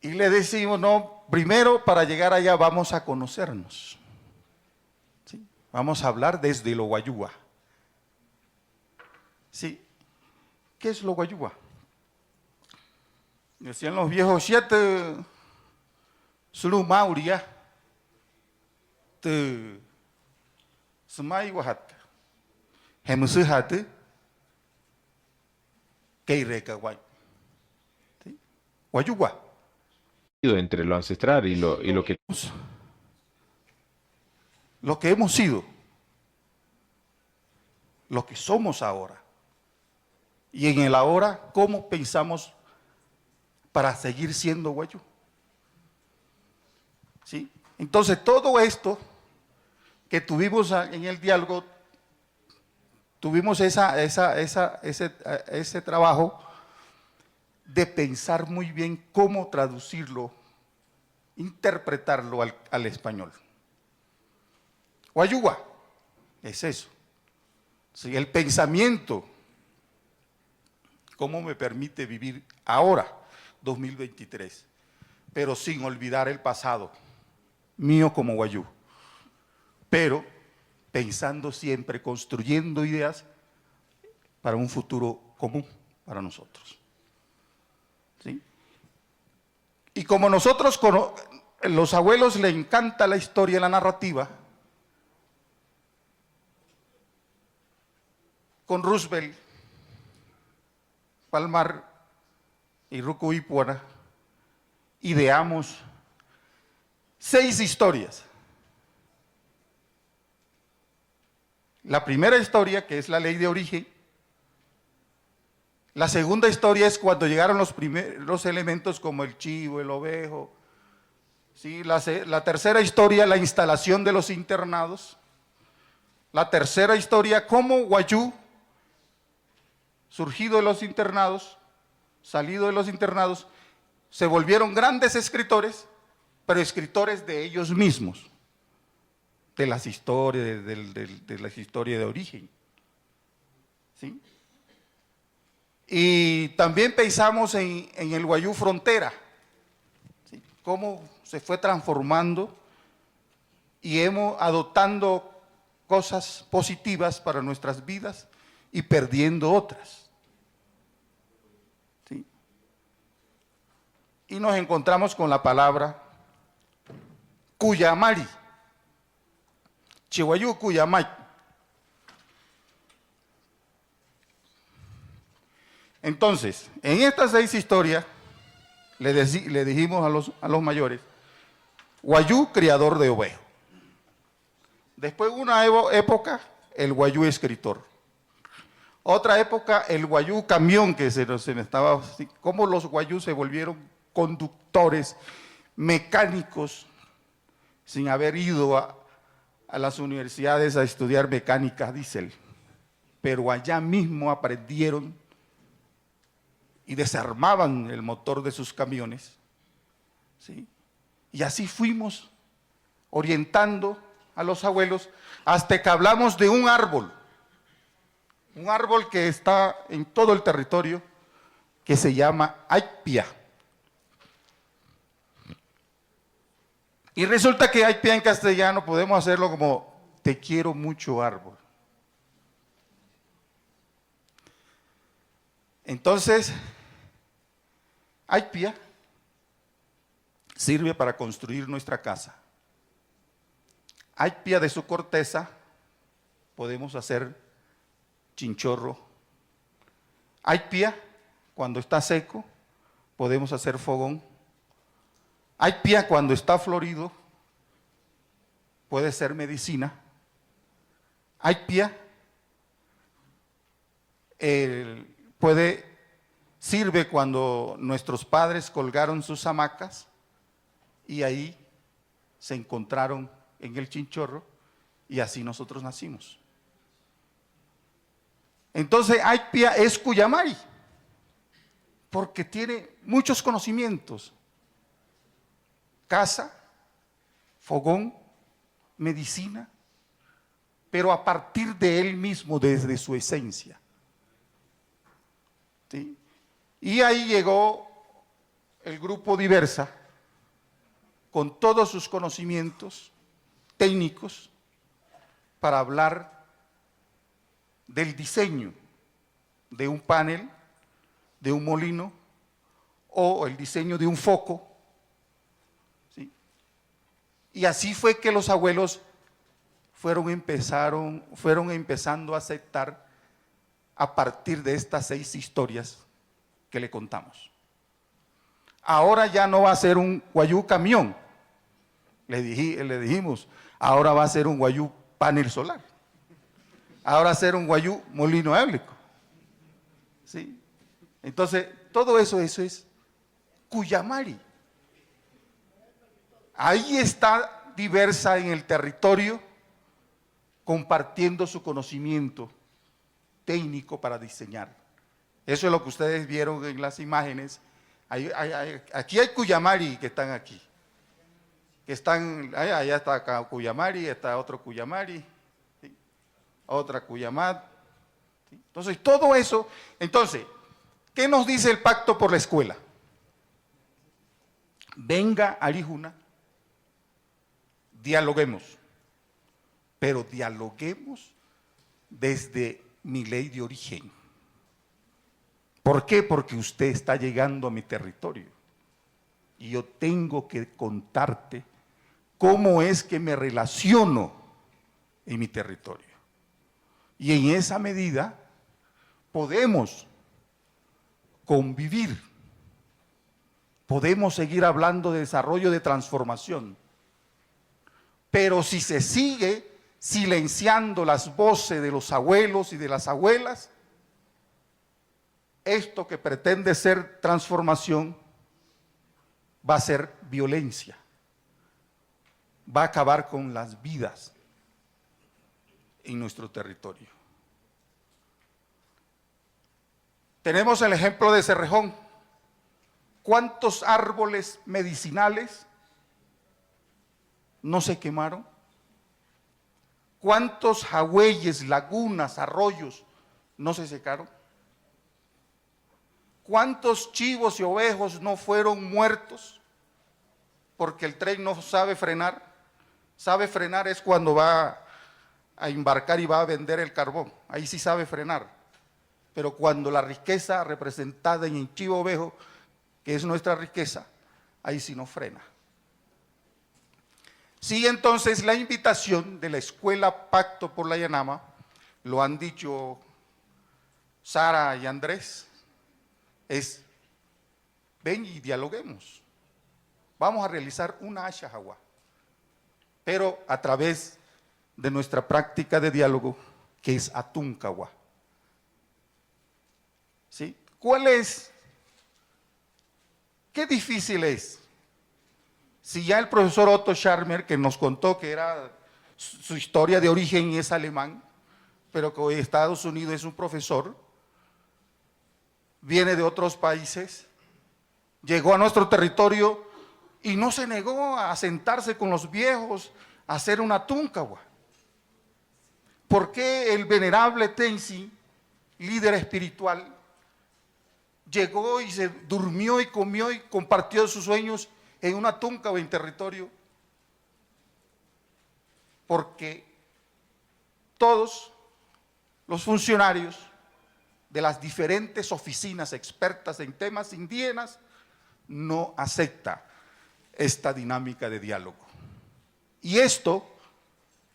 Y le decimos, no, primero para llegar allá vamos a conocernos. ¿Sí? Vamos a hablar desde lo Wayúa. ¿Sí? ¿Qué es lo Wayúa? Decían los viejos, siete sulu mauria te semai wahat hemusuhate keireka guay. Wayúa. Entre lo ancestral y lo que... Lo que hemos sido, lo que somos ahora. Y en el ahora, ¿cómo pensamos para seguir siendo Wayuu? ¿Sí? Entonces, todo esto que tuvimos en el diálogo, tuvimos ese trabajo de pensar muy bien cómo traducirlo, interpretarlo al español. Wayúa es eso. Sí, el pensamiento, cómo me permite vivir ahora, 2023, pero sin olvidar el pasado mío como Wayuu, pero pensando siempre, construyendo ideas para un futuro común para nosotros. ¿Sí? Y como nosotros, los abuelos les encanta la historia, la narrativa, con Roosevelt, Palmar y Ruku Ipuana, ideamos 6 historias. La primera historia, que es la ley de origen. La segunda historia es cuando llegaron los primeros elementos como el chivo, el ovejo. ¿Sí? La tercera historia, la instalación de los internados. La tercera historia, cómo Wayuu, surgido de los internados, salido de los internados, se volvieron grandes escritores, pero escritores de ellos mismos, de las historias, de la historia de origen. ¿Sí? Y también pensamos en el Wayuu frontera, ¿sí? Cómo se fue transformando y hemos adoptando cosas positivas para nuestras vidas y perdiendo otras. ¿Sí? Y nos encontramos con la palabra Cuyamari, Chihuayú Cuyamay. Entonces, en estas 6 historias, le dijimos a los mayores, Wayuu, criador de ovejo. Después, una época, el Wayuu escritor. Otra época, el Wayuu camión, que se me estaba, cómo los Wayuu se volvieron conductores mecánicos sin haber ido a las universidades a estudiar mecánica diésel, pero allá mismo aprendieron y desarmaban el motor de sus camiones, ¿sí? Y así fuimos orientando a los abuelos hasta que hablamos de un árbol que está en todo el territorio, que se llama Aipia. Y resulta que Aipia en castellano podemos hacerlo como te quiero mucho árbol. Entonces, Aipia sirve para construir nuestra casa. Aipia de su corteza podemos hacer chinchorro. Aipia, cuando está seco, podemos hacer fogón. Aipia, cuando está florido, puede ser medicina. Aipia sirve cuando nuestros padres colgaron sus hamacas y ahí se encontraron en el chinchorro y así nosotros nacimos. Entonces Aipia es Cuyamari porque tiene muchos conocimientos: casa, fogón, medicina, pero a partir de él mismo, desde su esencia. ¿Sí? Y ahí llegó el grupo Diversa con todos sus conocimientos técnicos para hablar del diseño de un panel, de un molino o el diseño de un foco. ¿Sí? Y así fue que los abuelos fueron empezando a aceptar a partir de estas 6 historias que le contamos. Ahora ya no va a ser un guayú camión, le dijimos, ahora va a ser un guayú panel solar, ahora va a ser un guayú molino eólico. ¿Sí? Entonces, todo eso es Cuyamari. Ahí está Diversa en el territorio, compartiendo su conocimiento técnico para diseñar. Eso es lo que ustedes vieron en las imágenes. Aquí hay Cuyamari que están aquí. Que están, allá está Cuyamari, está otro Cuyamari, ¿sí? Otra Cuyamad. ¿Sí? Entonces, todo eso. Entonces, ¿qué nos dice el Pacto por la Escuela? Venga Arijuna, dialoguemos, pero dialoguemos desde mi ley de origen. ¿Por qué? Porque usted está llegando a mi territorio y yo tengo que contarte cómo es que me relaciono en mi territorio. Y en esa medida podemos convivir, podemos seguir hablando de desarrollo, de transformación. Pero si se sigue silenciando las voces de los abuelos y de las abuelas, esto que pretende ser transformación va a ser violencia, va a acabar con las vidas en nuestro territorio. Tenemos el ejemplo de Cerrejón. ¿Cuántos árboles medicinales no se quemaron? ¿Cuántos jagüeyes, lagunas, arroyos no se secaron? ¿Cuántos chivos y ovejos no fueron muertos porque el tren no sabe frenar? Sabe frenar es cuando va a embarcar y va a vender el carbón, ahí sí sabe frenar. Pero cuando la riqueza representada en el chivo ovejo, que es nuestra riqueza, ahí sí no frena. Sí, entonces la invitación de la Escuela Pacto por la Yanama, lo han dicho Sara y Andrés, es ven y dialoguemos. Vamos a realizar una Ashahagua, pero a través de nuestra práctica de diálogo, que es Atuncagua. ¿Sí? ¿Cuál es? ¿Qué difícil es? Si ya el profesor Otto Scharmer, que nos contó que era su historia de origen es alemán, pero que hoy en Estados Unidos es un profesor, viene de otros países, llegó a nuestro territorio y no se negó a sentarse con los viejos a hacer una Atuncagua. ¿Por qué el venerable Tenzin, líder espiritual, llegó y se durmió y comió y compartió sus sueños en una Atuncagua en territorio porque todos los funcionarios de las diferentes oficinas expertas en temas indígenas no aceptan esta dinámica de diálogo. Y esto,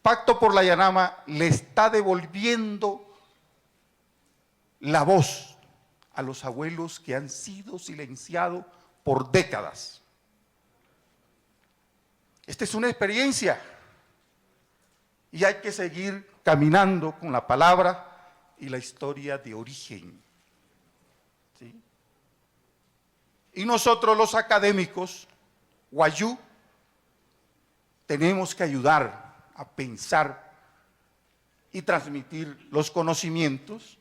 Pacto por la Yanama le está devolviendo la voz a los abuelos que han sido silenciados por décadas. Esta es una experiencia y hay que seguir caminando con la palabra y la historia de origen. ¿Sí? Y nosotros los académicos, Wayuu, tenemos que ayudar a pensar y transmitir los conocimientos,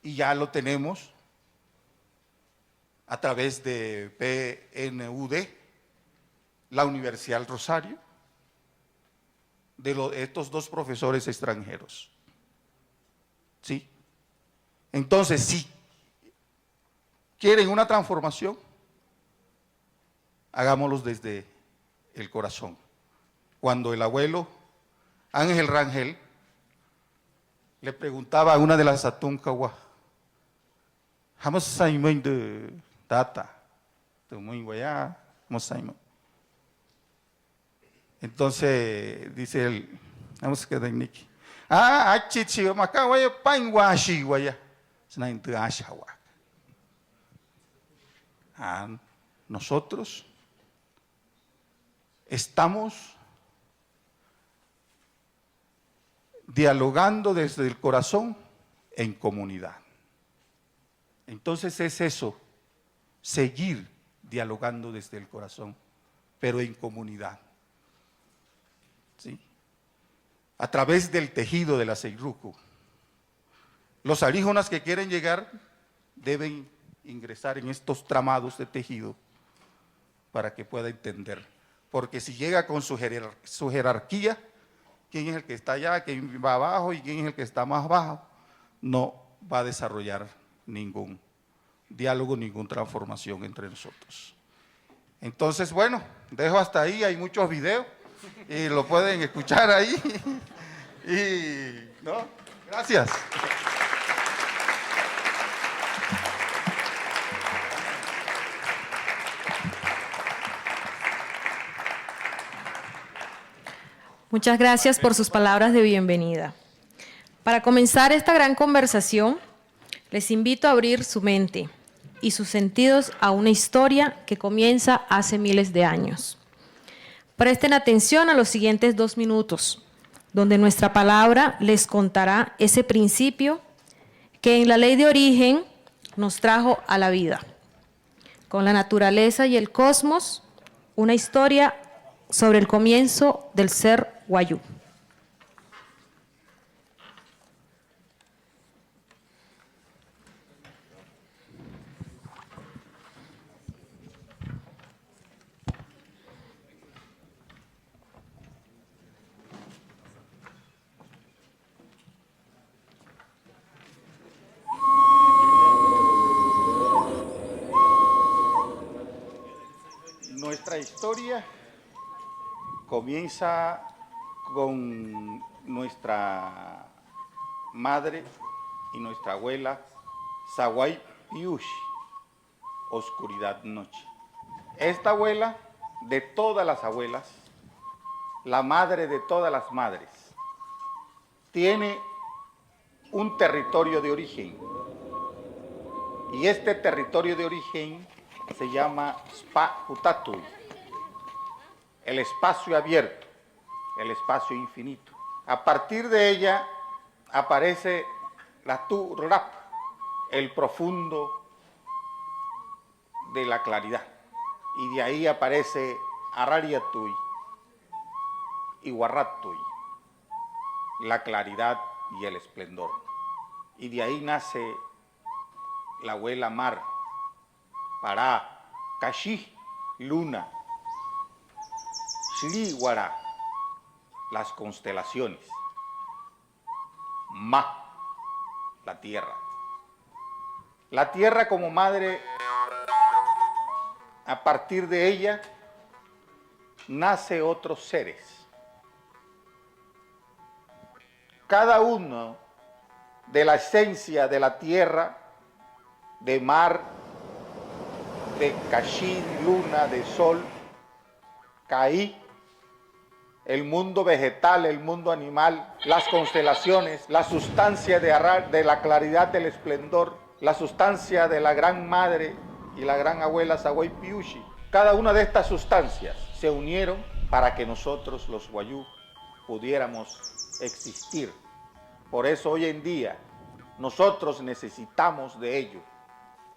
y ya lo tenemos a través de PNUD, la Universidad del Rosario, de estos dos profesores extranjeros. ¿Sí? Entonces, si quieren una transformación, hagámoslos desde el corazón. Cuando el abuelo Ángel Rangel le preguntaba a una de las Atuncawa, ¿Hamos Simon de data? Entonces dice él, vamos a quedar en Niki. Achichi, Macawaya, Painwashi, Guaya. Nosotros estamos dialogando desde el corazón en comunidad. Entonces es eso, seguir dialogando desde el corazón, pero en comunidad. ¿Sí? A través del tejido de la Seiruku. Los aríjonas que quieren llegar deben ingresar en estos tramados de tejido para que pueda entender. Porque si llega con su jerarquía, quién es el que está allá, quién va abajo y quién es el que está más bajo, no va a desarrollar ningún diálogo, ninguna transformación entre nosotros. Entonces, bueno, dejo hasta ahí, hay muchos videos y lo pueden escuchar ahí. Y, ¿no? Gracias. Muchas gracias por sus palabras de bienvenida. Para comenzar esta gran conversación, les invito a abrir su mente y sus sentidos a una historia que comienza hace miles de años. Presten atención a los siguientes 2 minutos, donde nuestra palabra les contará ese principio que en la ley de origen nos trajo a la vida. Con la naturaleza y el cosmos, una historia sobre el comienzo del ser Wayuu. Nuestra historia comienza con nuestra madre y nuestra abuela, Sawai Piushi, oscuridad noche. Esta abuela, de todas las abuelas, la madre de todas las madres, tiene un territorio de origen. Y este territorio de origen se llama Spa Hutatui, el espacio abierto, el espacio infinito. A partir de ella aparece la Tu-Rap, el profundo de la claridad. Y de ahí aparece Arariatui y Warratui, la claridad y el esplendor. Y de ahí nace la abuela Mar, Pará, Kashi, Luna, Shliwara, las constelaciones, Ma, la tierra. La tierra como madre, a partir de ella, nace otros seres. cada uno de la esencia de la tierra, de mar, de Kashir, luna, de sol, Caí, el mundo vegetal, el mundo animal, las constelaciones, la sustancia de la claridad del esplendor, la sustancia de la gran madre y la gran abuela Sawai Piushi. Cada una de estas sustancias se unieron para que nosotros los Wayuu pudiéramos existir. Por eso hoy en día nosotros necesitamos de ello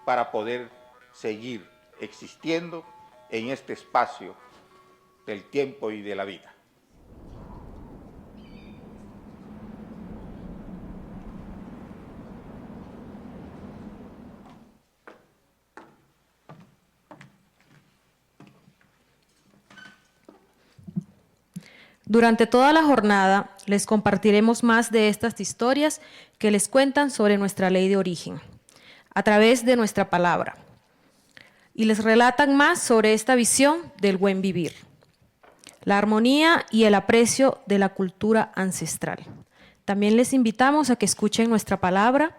para poder seguir existiendo en este espacio del tiempo y de la vida. Durante toda la jornada les compartiremos más de estas historias que les cuentan sobre nuestra ley de origen, a través de nuestra palabra, y les relatan más sobre esta visión del buen vivir, la armonía y el aprecio de la cultura ancestral. También les invitamos a que escuchen nuestra palabra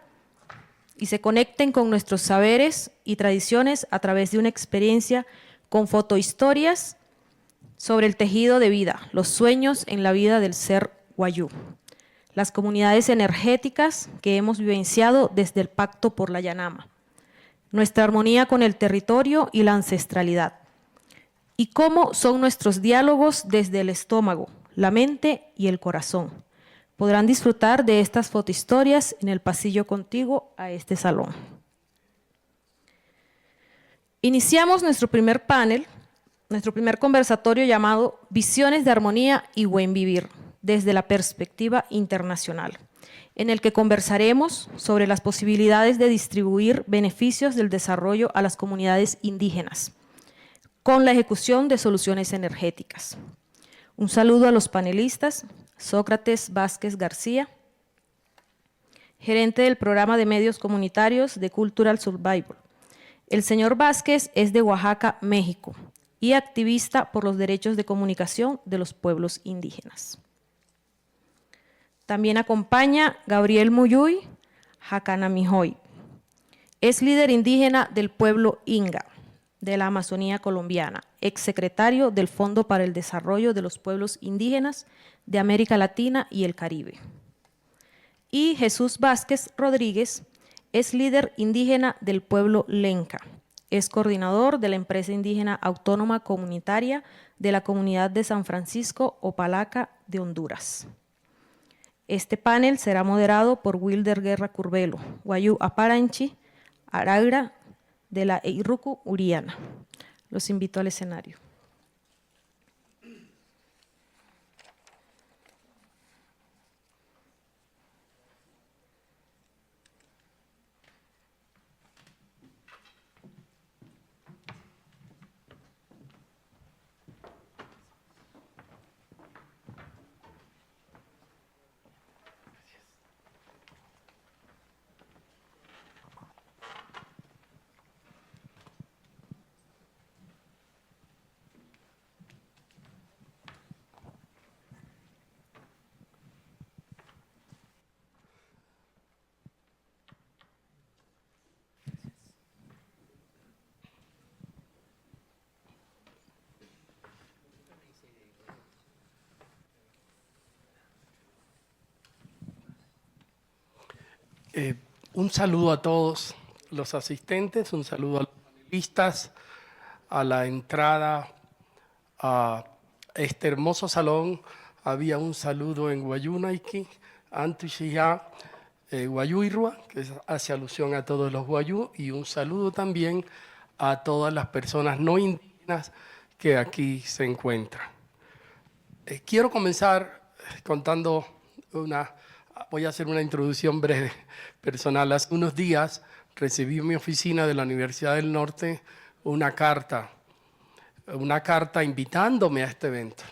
y se conecten con nuestros saberes y tradiciones a través de una experiencia con fotohistorias sobre el tejido de vida, los sueños en la vida del ser Wayuu, las comunidades energéticas que hemos vivenciado desde el Pacto por la Yanama, nuestra armonía con el territorio y la ancestralidad, y cómo son nuestros diálogos desde el estómago, la mente y el corazón. Podrán disfrutar de estas fotohistorias en el pasillo contiguo a este salón. Iniciamos nuestro primer panel, nuestro primer conversatorio llamado Visiones de Armonía y Buen Vivir, desde la perspectiva internacional, en el que conversaremos sobre las posibilidades de distribuir beneficios del desarrollo a las comunidades indígenas, con la ejecución de soluciones energéticas. Un saludo a los panelistas: Sócrates Vázquez García, gerente del programa de medios comunitarios de Cultural Survival. El señor Vázquez es de Oaxaca, México, y activista por los derechos de comunicación de los pueblos indígenas. También acompaña Gabriel Muyuy Jacanamijoy. Es líder indígena del pueblo Inga, de la Amazonía colombiana, exsecretario del Fondo para el Desarrollo de los Pueblos Indígenas de América Latina y el Caribe. Y Jesús Vázquez Rodríguez es líder indígena del pueblo Lenca. Es coordinador de la empresa indígena autónoma comunitaria de la comunidad de San Francisco Opalaca de Honduras. Este panel será moderado por Wilder Guerra Curbelo, Wayuu Aparanchi, Aragra, de la Eiruku Uriana. Los invito al escenario. Un saludo a todos los asistentes, un saludo a los panelistas, a la entrada a este hermoso salón. Había un saludo en Wayunaiki, Antushiya, Wayuirua, que hace alusión a todos los Wayuu, y un saludo también a todas las personas no indígenas que aquí se encuentran. Quiero comenzar contando voy a hacer una introducción breve personal. Hace unos días recibí en mi oficina de la Universidad del Norte una carta invitándome a este evento.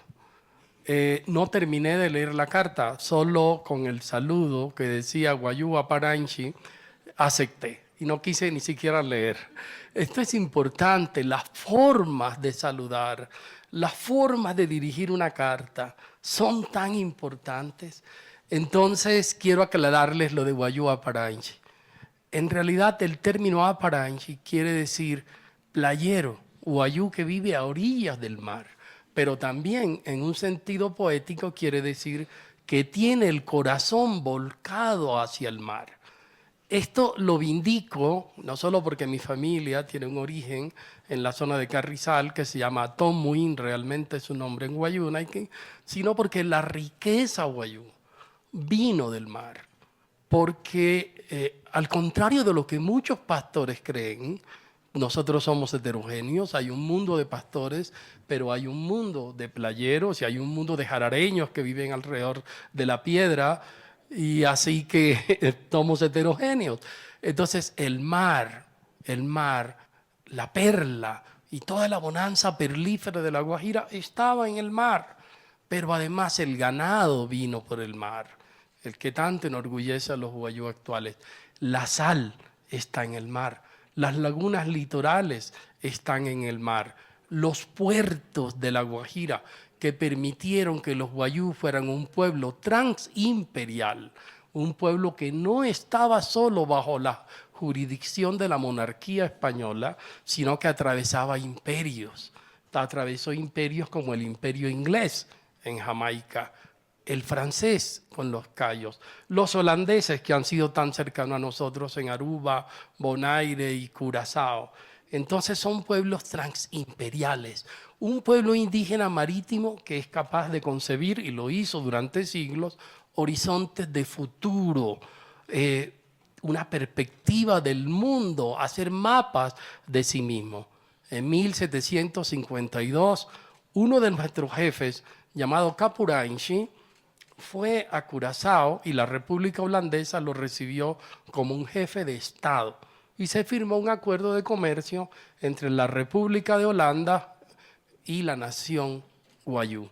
No terminé de leer la carta, solo con el saludo que decía Wayuu Aparanchi acepté y no quise ni siquiera leer. Esto es importante, las formas de saludar, las formas de dirigir una carta son tan importantes. Entonces, quiero aclararles lo de Wayuu Aparanchi. En realidad, el término Aparanchi quiere decir playero, Wayuu que vive a orillas del mar, pero también en un sentido poético quiere decir que tiene el corazón volcado hacia el mar. Esto lo vindico no solo porque mi familia tiene un origen en la zona de Carrizal que se llama Tom Muin, realmente es un nombre en Wayuu, sino porque la riqueza Wayuu vino del mar. Porque al contrario de lo que muchos pastores creen, nosotros somos heterogéneos, hay un mundo de pastores, pero hay un mundo de playeros y hay un mundo de jarareños que viven alrededor de la piedra, y así que somos heterogéneos. Entonces el mar, la perla y toda la bonanza perlífera de La Guajira estaba en el mar, pero además el ganado vino por el mar, el que tanto enorgullece a los Wayuu actuales. La sal está en el mar, las lagunas litorales están en el mar, los puertos de La Guajira que permitieron que los Wayuu fueran un pueblo transimperial, un pueblo que no estaba solo bajo la jurisdicción de la monarquía española, sino que atravesaba imperios. Atravesó imperios como el imperio inglés en Jamaica, el francés con los Cayos, los holandeses que han sido tan cercanos a nosotros en Aruba, Bonaire y Curazao. Entonces son pueblos transimperiales, un pueblo indígena marítimo que es capaz de concebir, y lo hizo durante siglos, horizontes de futuro, una perspectiva del mundo, hacer mapas de sí mismo. En 1752, uno de nuestros jefes, llamado Kapurainchi, fue a Curazao y la República Holandesa lo recibió como un jefe de Estado. Y se firmó un acuerdo de comercio entre la República de Holanda y la nación Wayuu.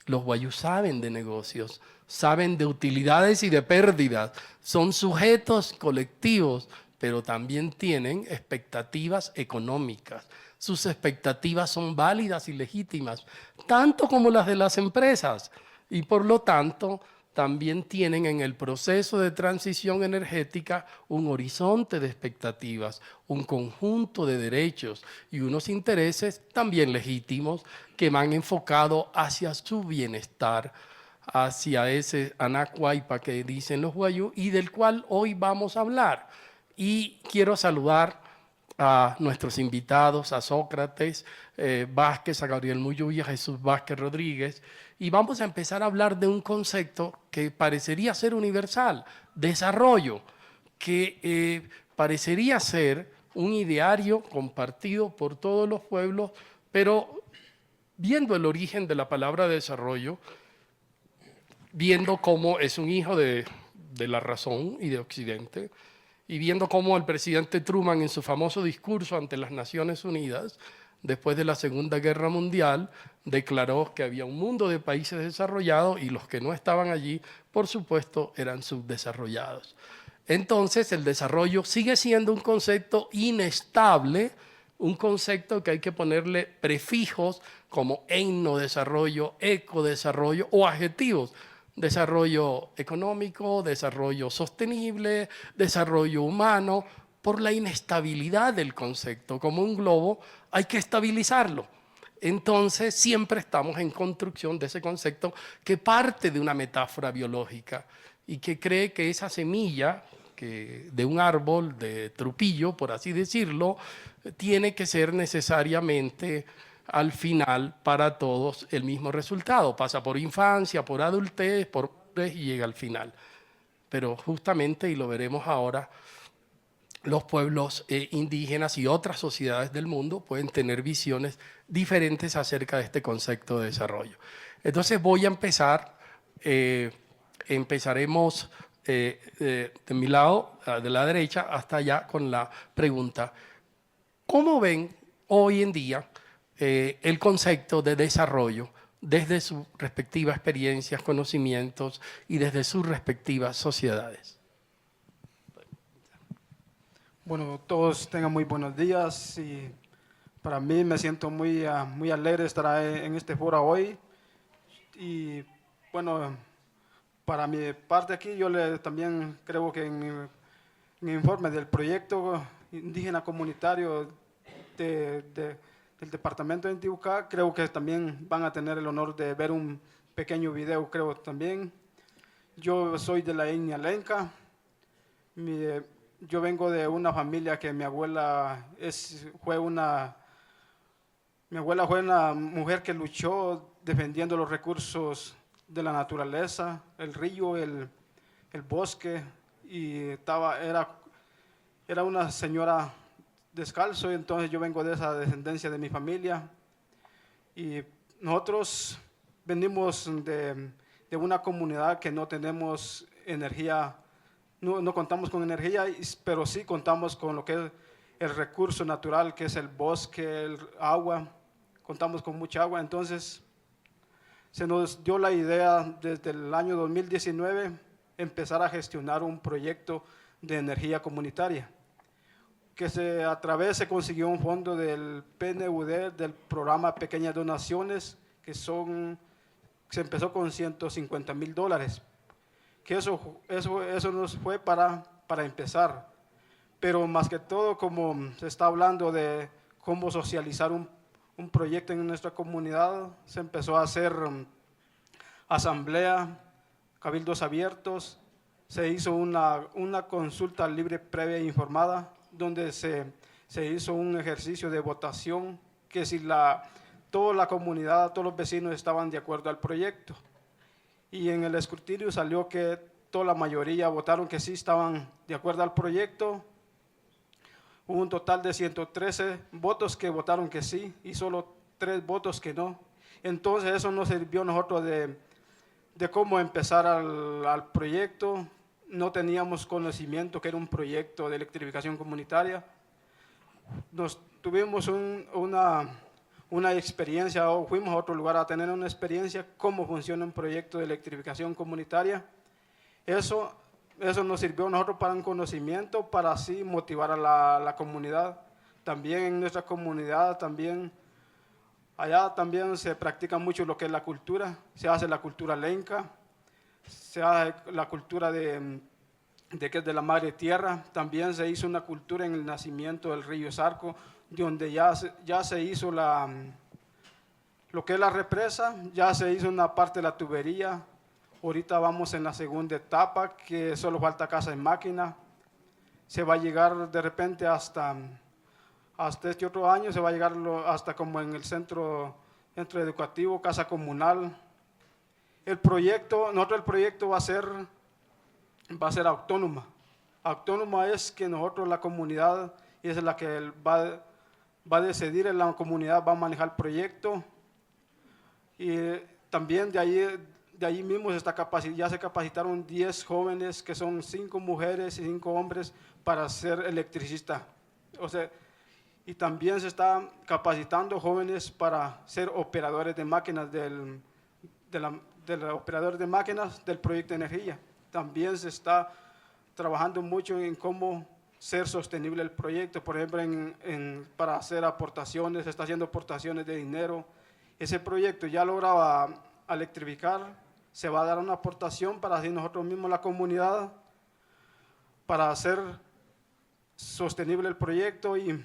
Los Wayuu saben de negocios, saben de utilidades y de pérdidas, son sujetos colectivos, pero también tienen expectativas económicas. Sus expectativas son válidas y legítimas, tanto como las de las empresas, y por lo tanto también tienen en el proceso de transición energética un horizonte de expectativas, un conjunto de derechos y unos intereses también legítimos que van enfocados hacia su bienestar, hacia ese anacuaipa que dicen los Wayuu y del cual hoy vamos a hablar. Y quiero saludar a nuestros invitados, a Sócrates Vázquez, a Gabriel Muyú y a Jesús Vázquez Rodríguez. Y vamos a empezar a hablar de un concepto que parecería ser universal, desarrollo, que parecería ser un ideario compartido por todos los pueblos, pero viendo el origen de la palabra desarrollo, viendo cómo es un hijo de la razón y de Occidente, y viendo cómo el presidente Truman en su famoso discurso ante las Naciones Unidas, después de la Segunda Guerra Mundial, declaró que había un mundo de países desarrollados y los que no estaban allí, por supuesto, eran subdesarrollados. Entonces, el desarrollo sigue siendo un concepto inestable, un concepto que hay que ponerle prefijos como etnodesarrollo, ecodesarrollo o adjetivos. Desarrollo económico, desarrollo sostenible, desarrollo humano. Por la inestabilidad del concepto, como un globo, hay que estabilizarlo. Entonces, siempre estamos en construcción de ese concepto que parte de una metáfora biológica y que cree que esa semilla de un árbol de trupillo, por así decirlo, tiene que ser necesariamente al final para todos el mismo resultado. Pasa por infancia, por adultez, por madurez y llega al final. Pero justamente, y lo veremos ahora, los pueblos indígenas y otras sociedades del mundo pueden tener visiones diferentes acerca de este concepto de desarrollo. Entonces voy a empezar, empezaremos de mi lado, de la derecha, hasta allá con la pregunta. ¿Cómo ven hoy en día el concepto de desarrollo desde sus respectivas experiencias, conocimientos y desde sus respectivas sociedades? Bueno, todos tengan muy buenos días y para mí me siento muy alegre de estar en este foro hoy. Y bueno, para mi parte aquí, yo también creo que en mi informe del proyecto indígena comunitario del departamento de Intibucá, creo que también van a tener el honor de ver un pequeño video, creo también. Yo soy de la etnia lenca. Yo vengo de una familia que mi abuela fue una mujer que luchó defendiendo los recursos de la naturaleza, el río, el bosque, y era una señora descalzo, y entonces yo vengo de esa descendencia de mi familia. Y nosotros venimos de una comunidad que no tenemos energía, no contamos con energía, pero sí contamos con lo que es el recurso natural, que es el bosque, el agua. Contamos con mucha agua. Entonces se nos dio la idea desde el año 2019 empezar a gestionar un proyecto de energía comunitaria, que a través se consiguió un fondo del PNUD, del programa Pequeñas Donaciones, que se empezó con $150,000, que eso nos fue para empezar. Pero más que todo, como se está hablando de cómo socializar un proyecto en nuestra comunidad, se empezó a hacer asamblea, cabildos abiertos, se hizo una consulta libre, previa e informada, donde se hizo un ejercicio de votación, que si toda la comunidad, todos los vecinos estaban de acuerdo al proyecto. Y en el escrutinio salió que toda la mayoría votaron que sí estaban de acuerdo al proyecto. Hubo un total de 113 votos que votaron que sí y solo 3 votos que no. Entonces eso nos sirvió a nosotros de cómo empezar al proyecto. No teníamos conocimiento que era un proyecto de electrificación comunitaria. Tuvimos una experiencia, o fuimos a otro lugar a tener una experiencia cómo funciona un proyecto de electrificación comunitaria. Eso nos sirvió a nosotros para un conocimiento, para así motivar a la comunidad. También en nuestra comunidad, allá también se practica mucho lo que es la cultura. Se hace la cultura lenca, se hace la cultura de la madre tierra. También se hizo una cultura en el nacimiento del río Zarco, donde ya se hizo lo que es la represa, ya se hizo una parte de la tubería. Ahorita vamos en la segunda etapa, que solo falta casa en máquina. Se va a llegar de repente hasta este otro año, se va a llegar hasta como en el centro educativo, casa comunal. El proyecto va a ser autónoma. Autónoma es que nosotros, la comunidad, es la que va a decidir, la comunidad va a manejar el proyecto. Y también de ahí mismo ya se capacitaron 10 jóvenes, que son 5 mujeres y 5 hombres, para ser electricistas. Y también se están capacitando jóvenes para ser operadores de máquinas operadores de máquinas del proyecto de energía. También se está trabajando mucho en cómo ser sostenible el proyecto. Por ejemplo, para hacer aportaciones, se está haciendo aportaciones de dinero. Ese proyecto ya lograba electrificar, se va a dar una aportación para así nosotros mismos, la comunidad, para hacer sostenible el proyecto. Y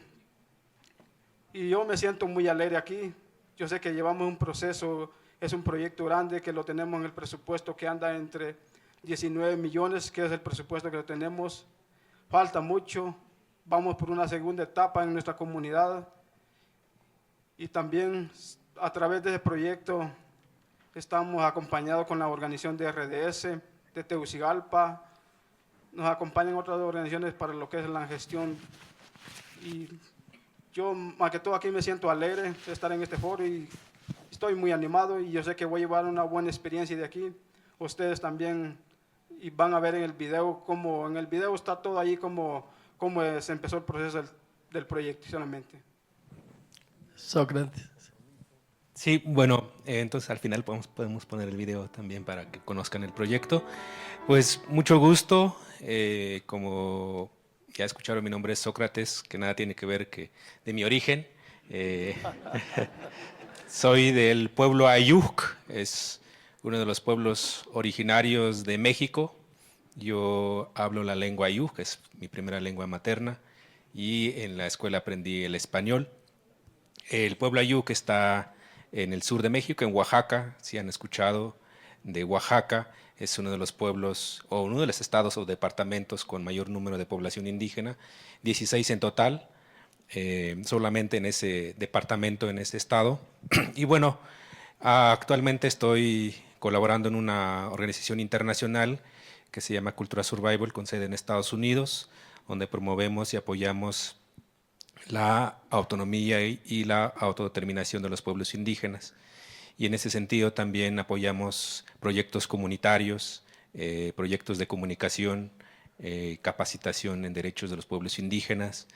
yo me siento muy alegre aquí. Yo sé que llevamos un proceso, es un proyecto grande, que lo tenemos en el presupuesto que anda entre 19 millones, que es el presupuesto que lo tenemos. Falta mucho, vamos por una segunda etapa en nuestra comunidad. Y también a través de ese proyecto estamos acompañados con la organización de RDS, de Tegucigalpa. Nos acompañan otras organizaciones para lo que es la gestión. Y yo, más que todo, aquí me siento alegre de estar en este foro y estoy muy animado, y yo sé que voy a llevar una buena experiencia de aquí. Ustedes también, y van a ver en el video, como en el video está todo ahí, cómo se empezó el proceso del proyecto solamente. Sócrates. Sí, bueno, entonces al final podemos poner el video también para que conozcan el proyecto. Pues mucho gusto, como ya escucharon, mi nombre es Sócrates, que nada tiene que ver de mi origen. Soy del pueblo Ayuk, es uno de los pueblos originarios de México. Yo hablo la lengua Ayú, que es mi primera lengua materna, y en la escuela aprendí el español. El pueblo Ayú, que está en el sur de México, en Oaxaca, si han escuchado de Oaxaca, es uno de los pueblos o uno de los estados o departamentos con mayor número de población indígena, 16 en total, solamente en ese departamento, en ese estado. Y bueno, actualmente estoy colaborando en una organización internacional que se llama Cultura Survival, con sede en Estados Unidos, donde promovemos y apoyamos la autonomía y la autodeterminación de los pueblos indígenas. Y en ese sentido también apoyamos proyectos comunitarios, proyectos de comunicación, capacitación en derechos de los pueblos indígenas,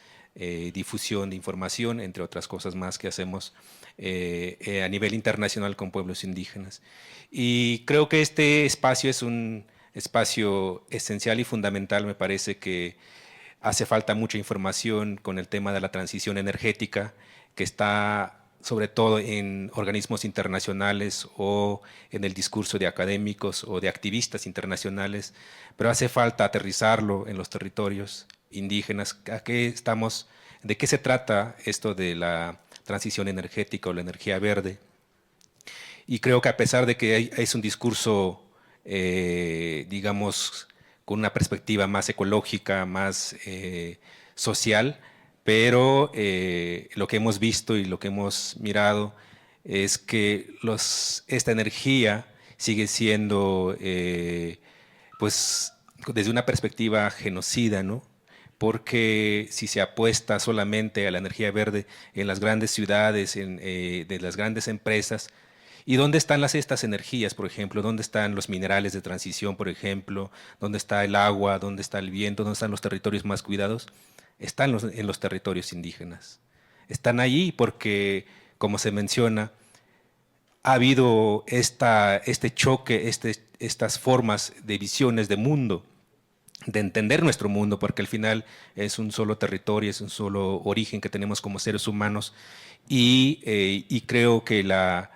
difusión de información, entre otras cosas más que hacemos a nivel internacional con pueblos indígenas. Y creo que este espacio es un espacio esencial y fundamental. Me parece que hace falta mucha información con el tema de la transición energética, que está sobre todo en organismos internacionales o en el discurso de académicos o de activistas internacionales, pero hace falta aterrizarlo en los territorios indígenas. ¿De qué se trata esto de la transición energética o la energía verde? Y creo que a pesar de que es un discurso, digamos, con una perspectiva más ecológica, más social, pero lo que hemos visto y lo que hemos mirado es que esta energía sigue siendo, pues, desde una perspectiva genocida, ¿no? Porque si se apuesta solamente a la energía verde en las grandes ciudades, de las grandes empresas, ¿y dónde están estas energías, por ejemplo? ¿Dónde están los minerales de transición, por ejemplo? ¿Dónde está el agua? ¿Dónde está el viento? ¿Dónde están los territorios más cuidados? Están en los territorios indígenas. Están allí porque, como se menciona, ha habido este choque, estas formas de visiones de mundo, de entender nuestro mundo, porque al final es un solo territorio, es un solo origen que tenemos como seres humanos, y creo que la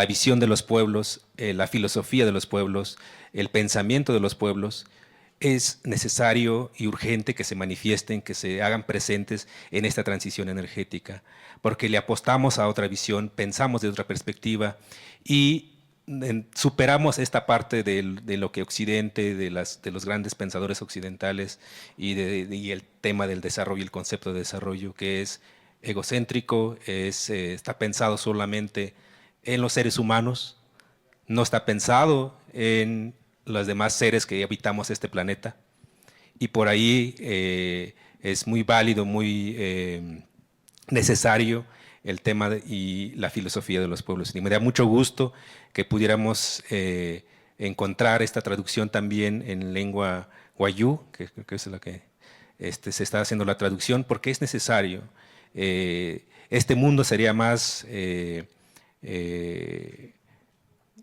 visión de los pueblos, la filosofía de los pueblos, el pensamiento de los pueblos, es necesario y urgente que se manifiesten, que se hagan presentes en esta transición energética, porque le apostamos a otra visión, pensamos de otra perspectiva y superamos esta parte de lo que Occidente, de los grandes pensadores occidentales y el tema del desarrollo, el concepto de desarrollo, que es egocéntrico, está pensado solamente en los seres humanos, no está pensado en los demás seres que habitamos este planeta, y por ahí es muy válido, muy necesario el tema y la filosofía de los pueblos. Y me da mucho gusto que pudiéramos encontrar esta traducción también en lengua wayú, que creo que es la que se está haciendo la traducción, porque es necesario. Este mundo sería más...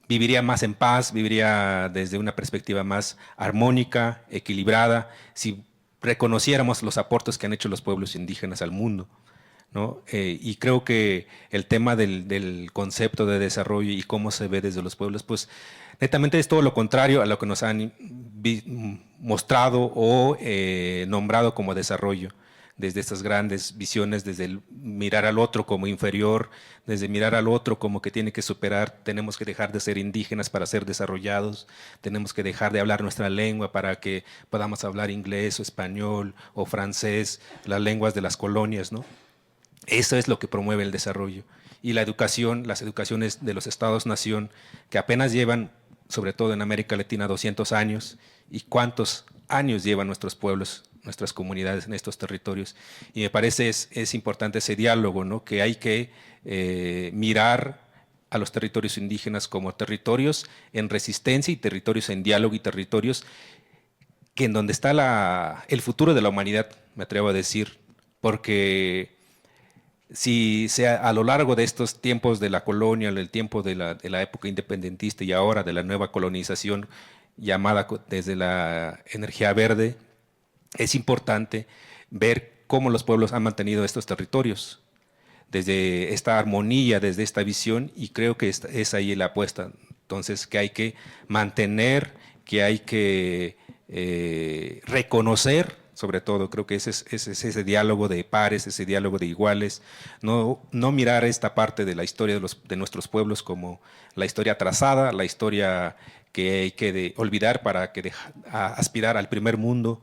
viviría más en paz, viviría desde una perspectiva más armónica, equilibrada, si reconociéramos los aportes que han hecho los pueblos indígenas al mundo, ¿no? Y creo que el tema del concepto de desarrollo y cómo se ve desde los pueblos, pues netamente es todo lo contrario a lo que nos han mostrado o nombrado como desarrollo, desde estas grandes visiones, desde el mirar al otro como inferior, desde mirar al otro como que tiene que superar, tenemos que dejar de ser indígenas para ser desarrollados, tenemos que dejar de hablar nuestra lengua para que podamos hablar inglés o español o francés, las lenguas de las colonias, ¿no? Eso es lo que promueve el desarrollo. Y la educación, las educaciones de los estados-nación, que apenas llevan, sobre todo en América Latina, 200 años, y cuántos años llevan nuestros pueblos, nuestras comunidades en estos territorios. Y me parece es importante ese diálogo, ¿no? Que hay que mirar a los territorios indígenas como territorios en resistencia y territorios en diálogo y territorios que en donde está el futuro de la humanidad, me atrevo a decir, porque si a lo largo de estos tiempos de la colonia, el tiempo de la época independentista y ahora de la nueva colonización llamada desde la energía verde, es importante ver cómo los pueblos han mantenido estos territorios, desde esta armonía, desde esta visión, y creo que es ahí la apuesta Entonces, que hay que mantener, que hay que reconocer, sobre todo, creo que ese es ese diálogo de pares, ese diálogo de iguales, no mirar esta parte de la historia de nuestros pueblos como la historia trazada, la historia que hay que olvidar para que aspirar al primer mundo,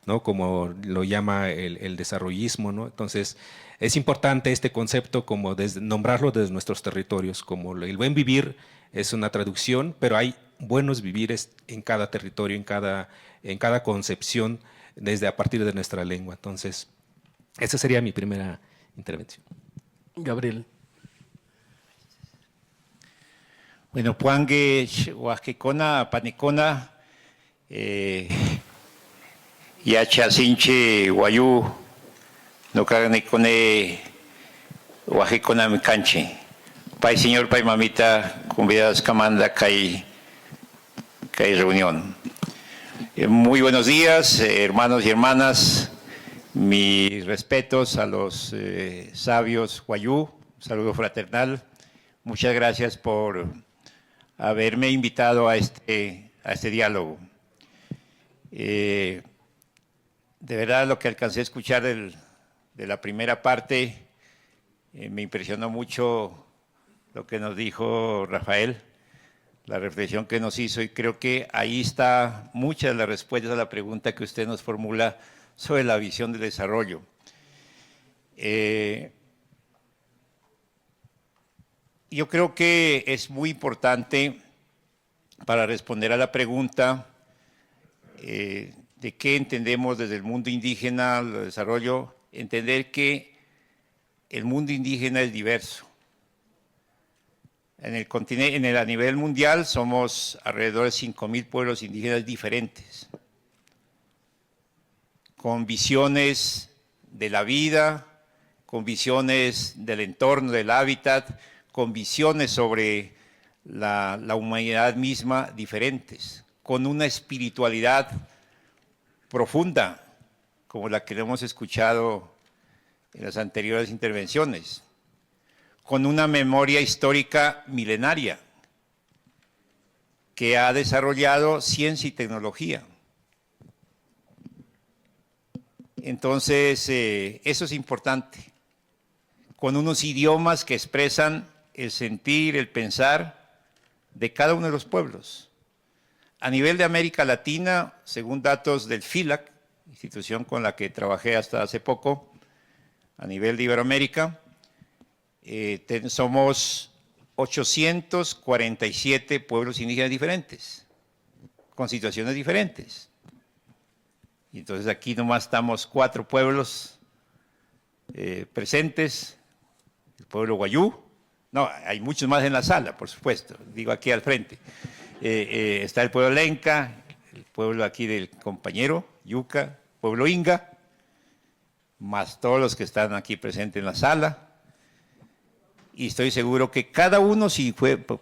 ¿no? Como lo llama el desarrollismo, ¿no? Entonces, es importante este concepto como nombrarlo desde nuestros territorios, como el buen vivir es una traducción, pero hay buenos vivires en cada territorio, en cada concepción, desde a partir de nuestra lengua. Entonces, esa sería mi primera intervención. Gabriel. Bueno, Puangue, Huasquecona, Panecona, Yachasinche, Guayú, no Caganecone, Huasquecona, Micanche. Pai señor, pai mamita, convidadas camanda, cae reunión. Muy buenos días, hermanos y hermanas. Mis respetos a los sabios Guayú, un saludo fraternal. Muchas gracias por haberme invitado a este diálogo. De verdad, lo que alcancé a escuchar de la primera parte, me impresionó mucho lo que nos dijo Rafael, la reflexión que nos hizo, y creo que ahí está muchas de las respuestas a la pregunta que usted nos formula sobre la visión del desarrollo. Yo creo que es muy importante para responder a la pregunta de qué entendemos desde el mundo indígena, el desarrollo, entender que el mundo indígena es diverso. En el continente, a nivel mundial somos alrededor de 5.000 pueblos indígenas diferentes, con visiones de la vida, con visiones del entorno, del hábitat, con visiones sobre la humanidad misma diferentes, con una espiritualidad profunda, como la que hemos escuchado en las anteriores intervenciones, con una memoria histórica milenaria que ha desarrollado ciencia y tecnología. Entonces, eso es importante, con unos idiomas que expresan el sentir, el pensar de cada uno de los pueblos. A nivel de América Latina, según datos del FILAC, institución con la que trabajé hasta hace poco, a nivel de Iberoamérica, somos 847 pueblos indígenas diferentes, con situaciones diferentes. Y entonces aquí nomás estamos 4 pueblos presentes, el pueblo Guayú, no, hay muchos más en la sala, por supuesto, digo aquí al frente. Está el pueblo Lenca, el pueblo aquí del compañero, Yuca, pueblo Inga, más todos los que están aquí presentes en la sala. Y estoy seguro que cada uno, si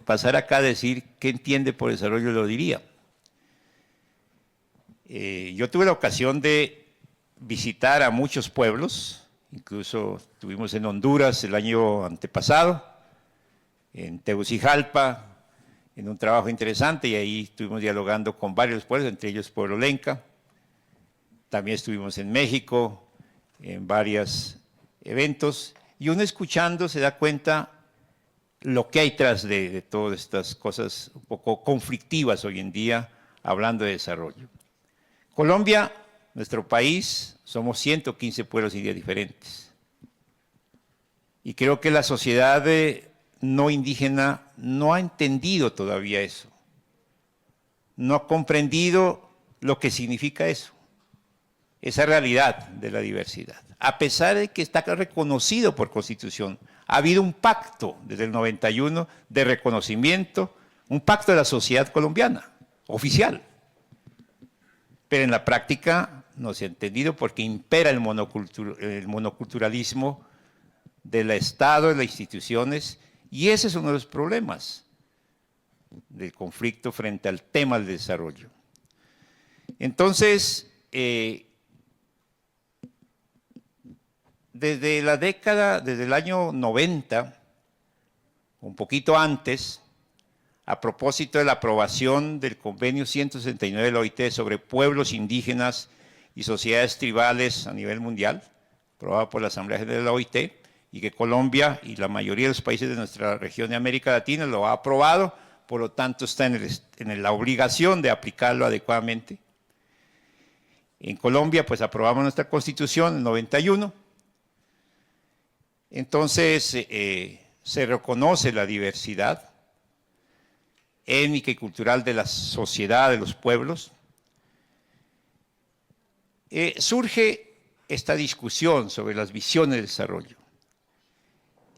pasara acá a decir qué entiende por desarrollo, lo diría. Yo tuve la ocasión de visitar a muchos pueblos, incluso estuvimos en Honduras el año antepasado, en Tegucigalpa, en un trabajo interesante, y ahí estuvimos dialogando con varios pueblos, entre ellos Pueblo Lenca. También estuvimos en México, en varios eventos, y uno escuchando se da cuenta lo que hay tras de todas estas cosas un poco conflictivas hoy en día, hablando de desarrollo. Colombia, nuestro país, somos 115 pueblos indígenas diferentes. Y creo que la sociedad no indígena no ha entendido todavía eso. No ha comprendido lo que significa eso, esa realidad de la diversidad. A pesar de que está reconocido por Constitución, ha habido un pacto desde el 91 de reconocimiento, un pacto de la sociedad colombiana, oficial. Pero en la práctica no se ha entendido porque impera el monoculturalismo del Estado, de las instituciones, y ese es uno de los problemas del conflicto frente al tema del desarrollo. Entonces, desde el año 90, un poquito antes, a propósito de la aprobación del convenio 169 de la OIT sobre pueblos indígenas y sociedades tribales a nivel mundial, aprobado por la Asamblea General de la OIT, y que Colombia y la mayoría de los países de nuestra región de América Latina lo ha aprobado, por lo tanto está en la obligación de aplicarlo adecuadamente. En Colombia, pues aprobamos nuestra Constitución en el 91, entonces se reconoce la diversidad étnica y cultural de la sociedad, de los pueblos. Surge esta discusión sobre las visiones de desarrollo.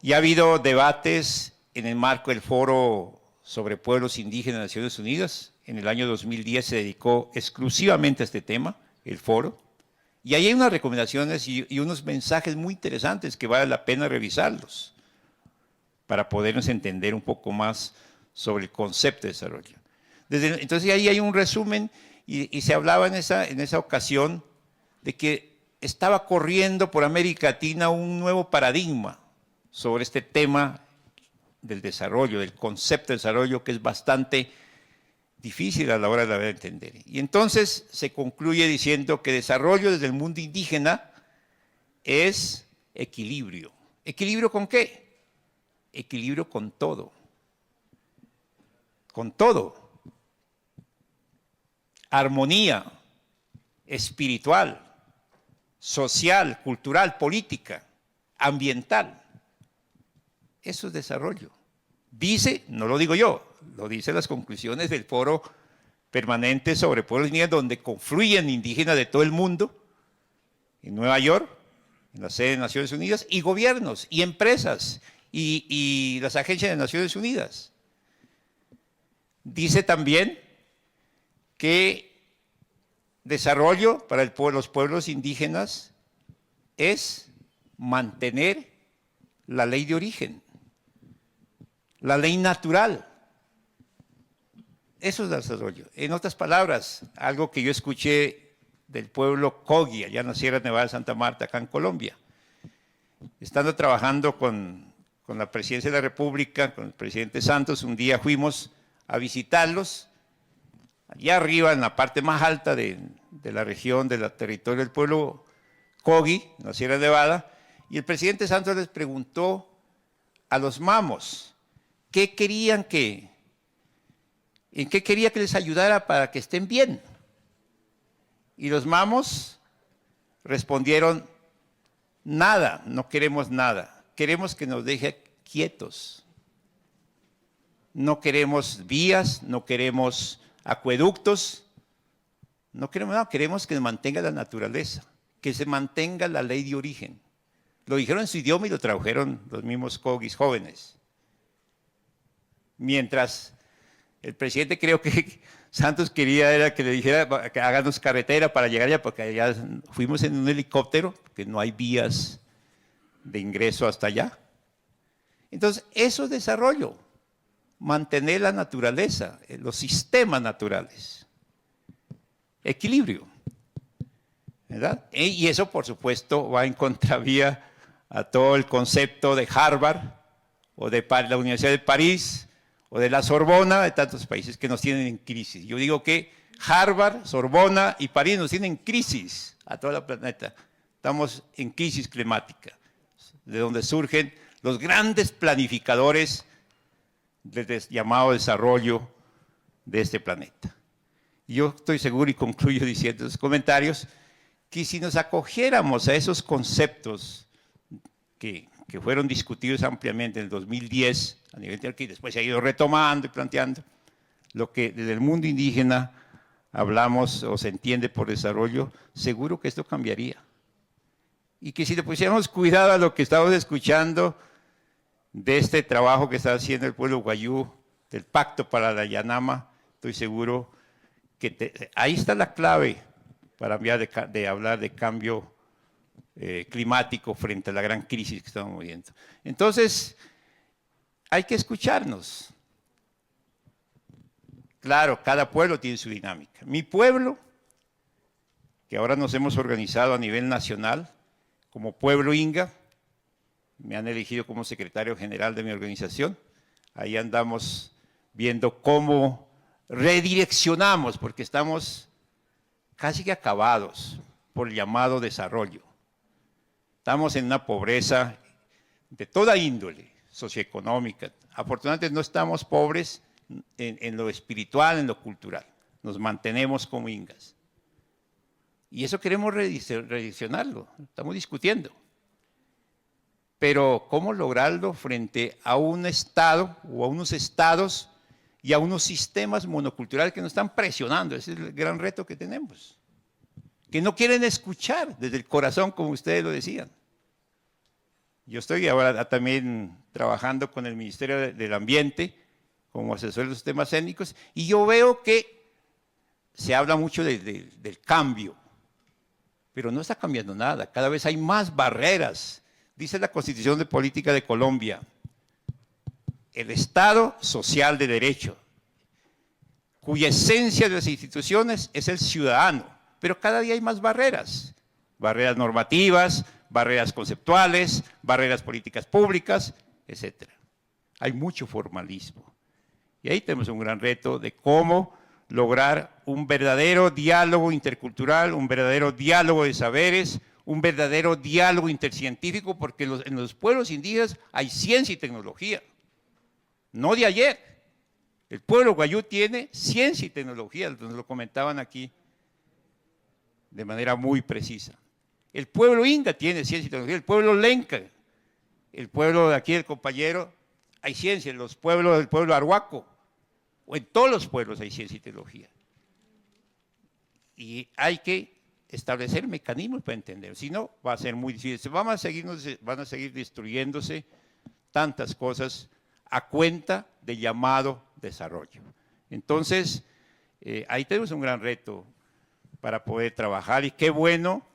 Y ha habido debates en el marco del Foro sobre Pueblos Indígenas de Naciones Unidas. En el año 2010 se dedicó exclusivamente a este tema, el foro. Y ahí hay unas recomendaciones y unos mensajes muy interesantes que vale la pena revisarlos para podernos entender un poco más sobre el concepto de desarrollo. Entonces ahí hay un resumen y se hablaba en esa ocasión de que estaba corriendo por América Latina un nuevo paradigma sobre este tema del desarrollo, del concepto de desarrollo, que es bastante difícil a la hora de entender. Y entonces se concluye diciendo que desarrollo desde el mundo indígena es equilibrio. ¿Equilibrio con qué? Equilibrio con todo. Con todo. Armonía espiritual, social, cultural, política, ambiental. Eso es desarrollo. Dice, no lo digo yo, lo dicen las conclusiones del Foro Permanente sobre Pueblos Indígenas, donde confluyen indígenas de todo el mundo, en Nueva York, en la sede de Naciones Unidas, y gobiernos, y empresas, y las agencias de Naciones Unidas. Dice también que desarrollo para los pueblos indígenas es mantener la ley de origen, la ley natural. Eso es desarrollo. En otras palabras, algo que yo escuché del pueblo Kogi, allá en la Sierra Nevada de Santa Marta, acá en Colombia. Estando trabajando con la Presidencia de la República, con el presidente Santos, un día fuimos a visitarlos, allá arriba, en la parte más alta de la región, del territorio del pueblo Kogi, en la Sierra Nevada, y el presidente Santos les preguntó a los mamos qué querían en qué quería que les ayudara para que estén bien. Y los mamos respondieron, nada, no queremos nada, queremos que nos deje quietos. No queremos vías, no queremos acueductos, no queremos nada, queremos que se mantenga la naturaleza, que se mantenga la ley de origen. Lo dijeron en su idioma y lo tradujeron los mismos Kogis jóvenes. Mientras el presidente, creo que Santos quería era que le dijera que háganos carretera para llegar allá, porque allá fuimos en un helicóptero, porque no hay vías de ingreso hasta allá. Entonces, eso es desarrollo, mantener la naturaleza, los sistemas naturales, equilibrio, ¿verdad? Y eso, por supuesto, va en contravía a todo el concepto de Harvard o de la Universidad de París o de la Sorbona, de tantos países que nos tienen en crisis. Yo digo que Harvard, Sorbona y París nos tienen en crisis a todo el planeta. Estamos en crisis climática, de donde surgen los grandes planificadores del llamado desarrollo de este planeta. Yo estoy seguro y concluyo diciendo en los comentarios que si nos acogiéramos a esos conceptos que fueron discutidos ampliamente en el 2010 a nivel internacional, que después se ha ido retomando y planteando, lo que desde el mundo indígena hablamos o se entiende por desarrollo, seguro que esto cambiaría. Y que si le pusiéramos cuidado a lo que estamos escuchando de este trabajo que está haciendo el pueblo Wayuu, del Pacto para la Yanama, estoy seguro que ahí está la clave para hablar de cambio climático frente a la gran crisis que estamos viviendo. Entonces, hay que escucharnos. Claro, cada pueblo tiene su dinámica. Mi pueblo, que ahora nos hemos organizado a nivel nacional como pueblo Inga, me han elegido como secretario general de mi organización. Ahí andamos viendo cómo redireccionamos, porque estamos casi que acabados por el llamado desarrollo. Estamos en una pobreza de toda índole socioeconómica. Afortunadamente no estamos pobres en lo espiritual, en lo cultural. Nos mantenemos como ingas. Y eso queremos redireccionarlo, estamos discutiendo. Pero ¿cómo lograrlo frente a un Estado o a unos estados y a unos sistemas monoculturales que nos están presionando? Ese es el gran reto que tenemos. Que no quieren escuchar desde el corazón, como ustedes lo decían. Yo estoy ahora también trabajando con el Ministerio del Ambiente como asesor de los temas étnicos y yo veo que se habla mucho del cambio, pero no está cambiando nada. Cada vez hay más barreras. Dice la Constitución de Política de Colombia, el Estado social de derecho, cuya esencia de las instituciones es el ciudadano, pero cada día hay más barreras, barreras normativas, barreras conceptuales, barreras políticas públicas, etc. Hay mucho formalismo. Y ahí tenemos un gran reto de cómo lograr un verdadero diálogo intercultural, un verdadero diálogo de saberes, un verdadero diálogo intercientífico, porque en los pueblos indígenas hay ciencia y tecnología, no de ayer. El pueblo guayú tiene ciencia y tecnología, nos lo comentaban aquí de manera muy precisa. El pueblo inga tiene ciencia y tecnología, el pueblo lenca, el pueblo de aquí, el compañero, hay ciencia, en los pueblos del pueblo arhuaco, o en todos los pueblos hay ciencia y tecnología. Y hay que establecer mecanismos para entender, si no va a ser muy difícil. Van a seguir destruyéndose tantas cosas a cuenta del llamado desarrollo. Entonces, ahí tenemos un gran reto para poder trabajar y qué bueno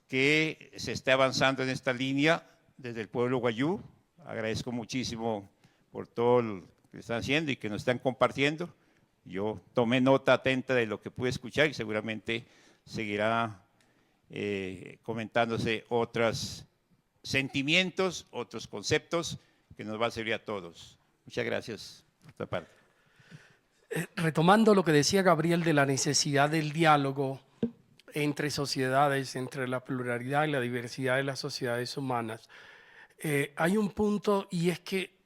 que se esté avanzando en esta línea desde el pueblo guayú. Agradezco muchísimo por todo lo que están haciendo y que nos están compartiendo. Yo tomé nota atenta de lo que pude escuchar y seguramente seguirá comentándose otros sentimientos, otros conceptos que nos va a servir a todos. Muchas gracias por esta parte. Retomando lo que decía Gabriel de la necesidad del diálogo entre sociedades, entre la pluralidad y la diversidad de las sociedades humanas, hay un punto y es que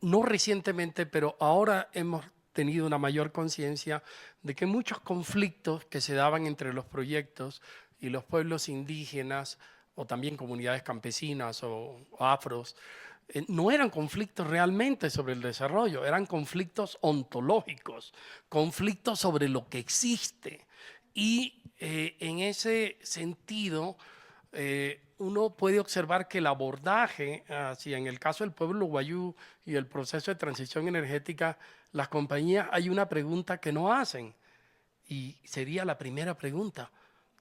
no recientemente, pero ahora hemos tenido una mayor conciencia de que muchos conflictos que se daban entre los proyectos y los pueblos indígenas o también comunidades campesinas o afros, no eran conflictos realmente sobre el desarrollo, eran conflictos ontológicos, conflictos sobre lo que existe. Y en ese sentido, uno puede observar que el abordaje, así en el caso del pueblo guayú y el proceso de transición energética, las compañías, hay una pregunta que no hacen, y sería la primera pregunta: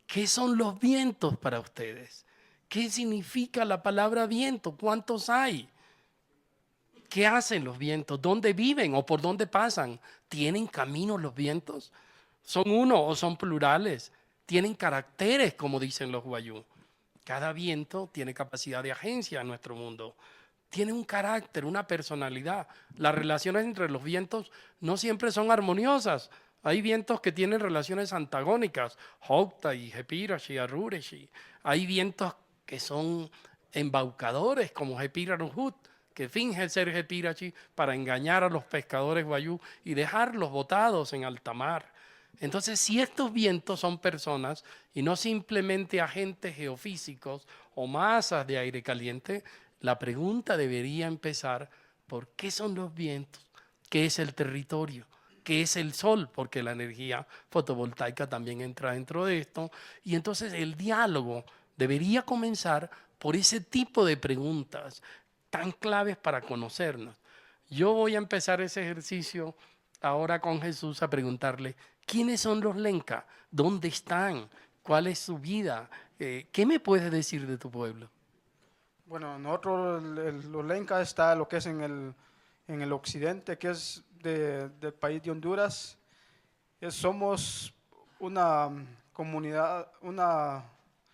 ¿qué son los vientos para ustedes? ¿Qué significa la palabra viento? ¿Cuántos hay? ¿Qué hacen los vientos? ¿Dónde viven o por dónde pasan? ¿Tienen caminos los vientos? ¿Son uno o son plurales? ¿Tienen caracteres, como dicen los guayú? Cada viento tiene capacidad de agencia en nuestro mundo. Tiene un carácter, una personalidad. Las relaciones entre los vientos no siempre son armoniosas. Hay vientos que tienen relaciones antagónicas, Hokta y Hepirashi, Arureshi. Hay vientos que son embaucadores, como Hepiraruhut, que finge ser Hepirashi para engañar a los pescadores guayú y dejarlos botados en alta mar. Entonces, si estos vientos son personas y no simplemente agentes geofísicos o masas de aire caliente, la pregunta debería empezar: ¿por qué son los vientos? ¿Qué es el territorio? ¿Qué es el sol? Porque la energía fotovoltaica también entra dentro de esto. Y entonces el diálogo debería comenzar por ese tipo de preguntas tan claves para conocernos. Yo voy a empezar ese ejercicio ahora con Jesús a preguntarle: ¿quiénes son los lenca? ¿Dónde están? ¿Cuál es su vida? ¿Qué me puedes decir de tu pueblo? Bueno, nosotros, los lenca está lo que es en el occidente, que es del país de Honduras. Somos una comunidad,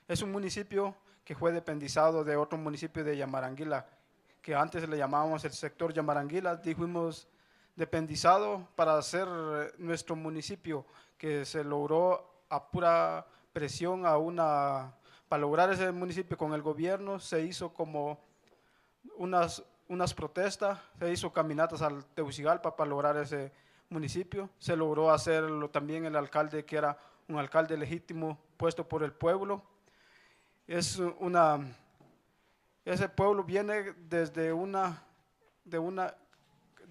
es un municipio que fue dependizado de otro municipio de Yamaranguila, que antes le llamábamos el sector Yamaranguila, fuimos dependizado para hacer nuestro municipio, que se logró a pura presión para lograr ese municipio con el gobierno. Se hizo como unas protestas, se hizo caminatas al Tegucigalpa para lograr ese municipio. Se logró hacerlo también el alcalde, que era un alcalde legítimo puesto por el pueblo. Ese pueblo viene desde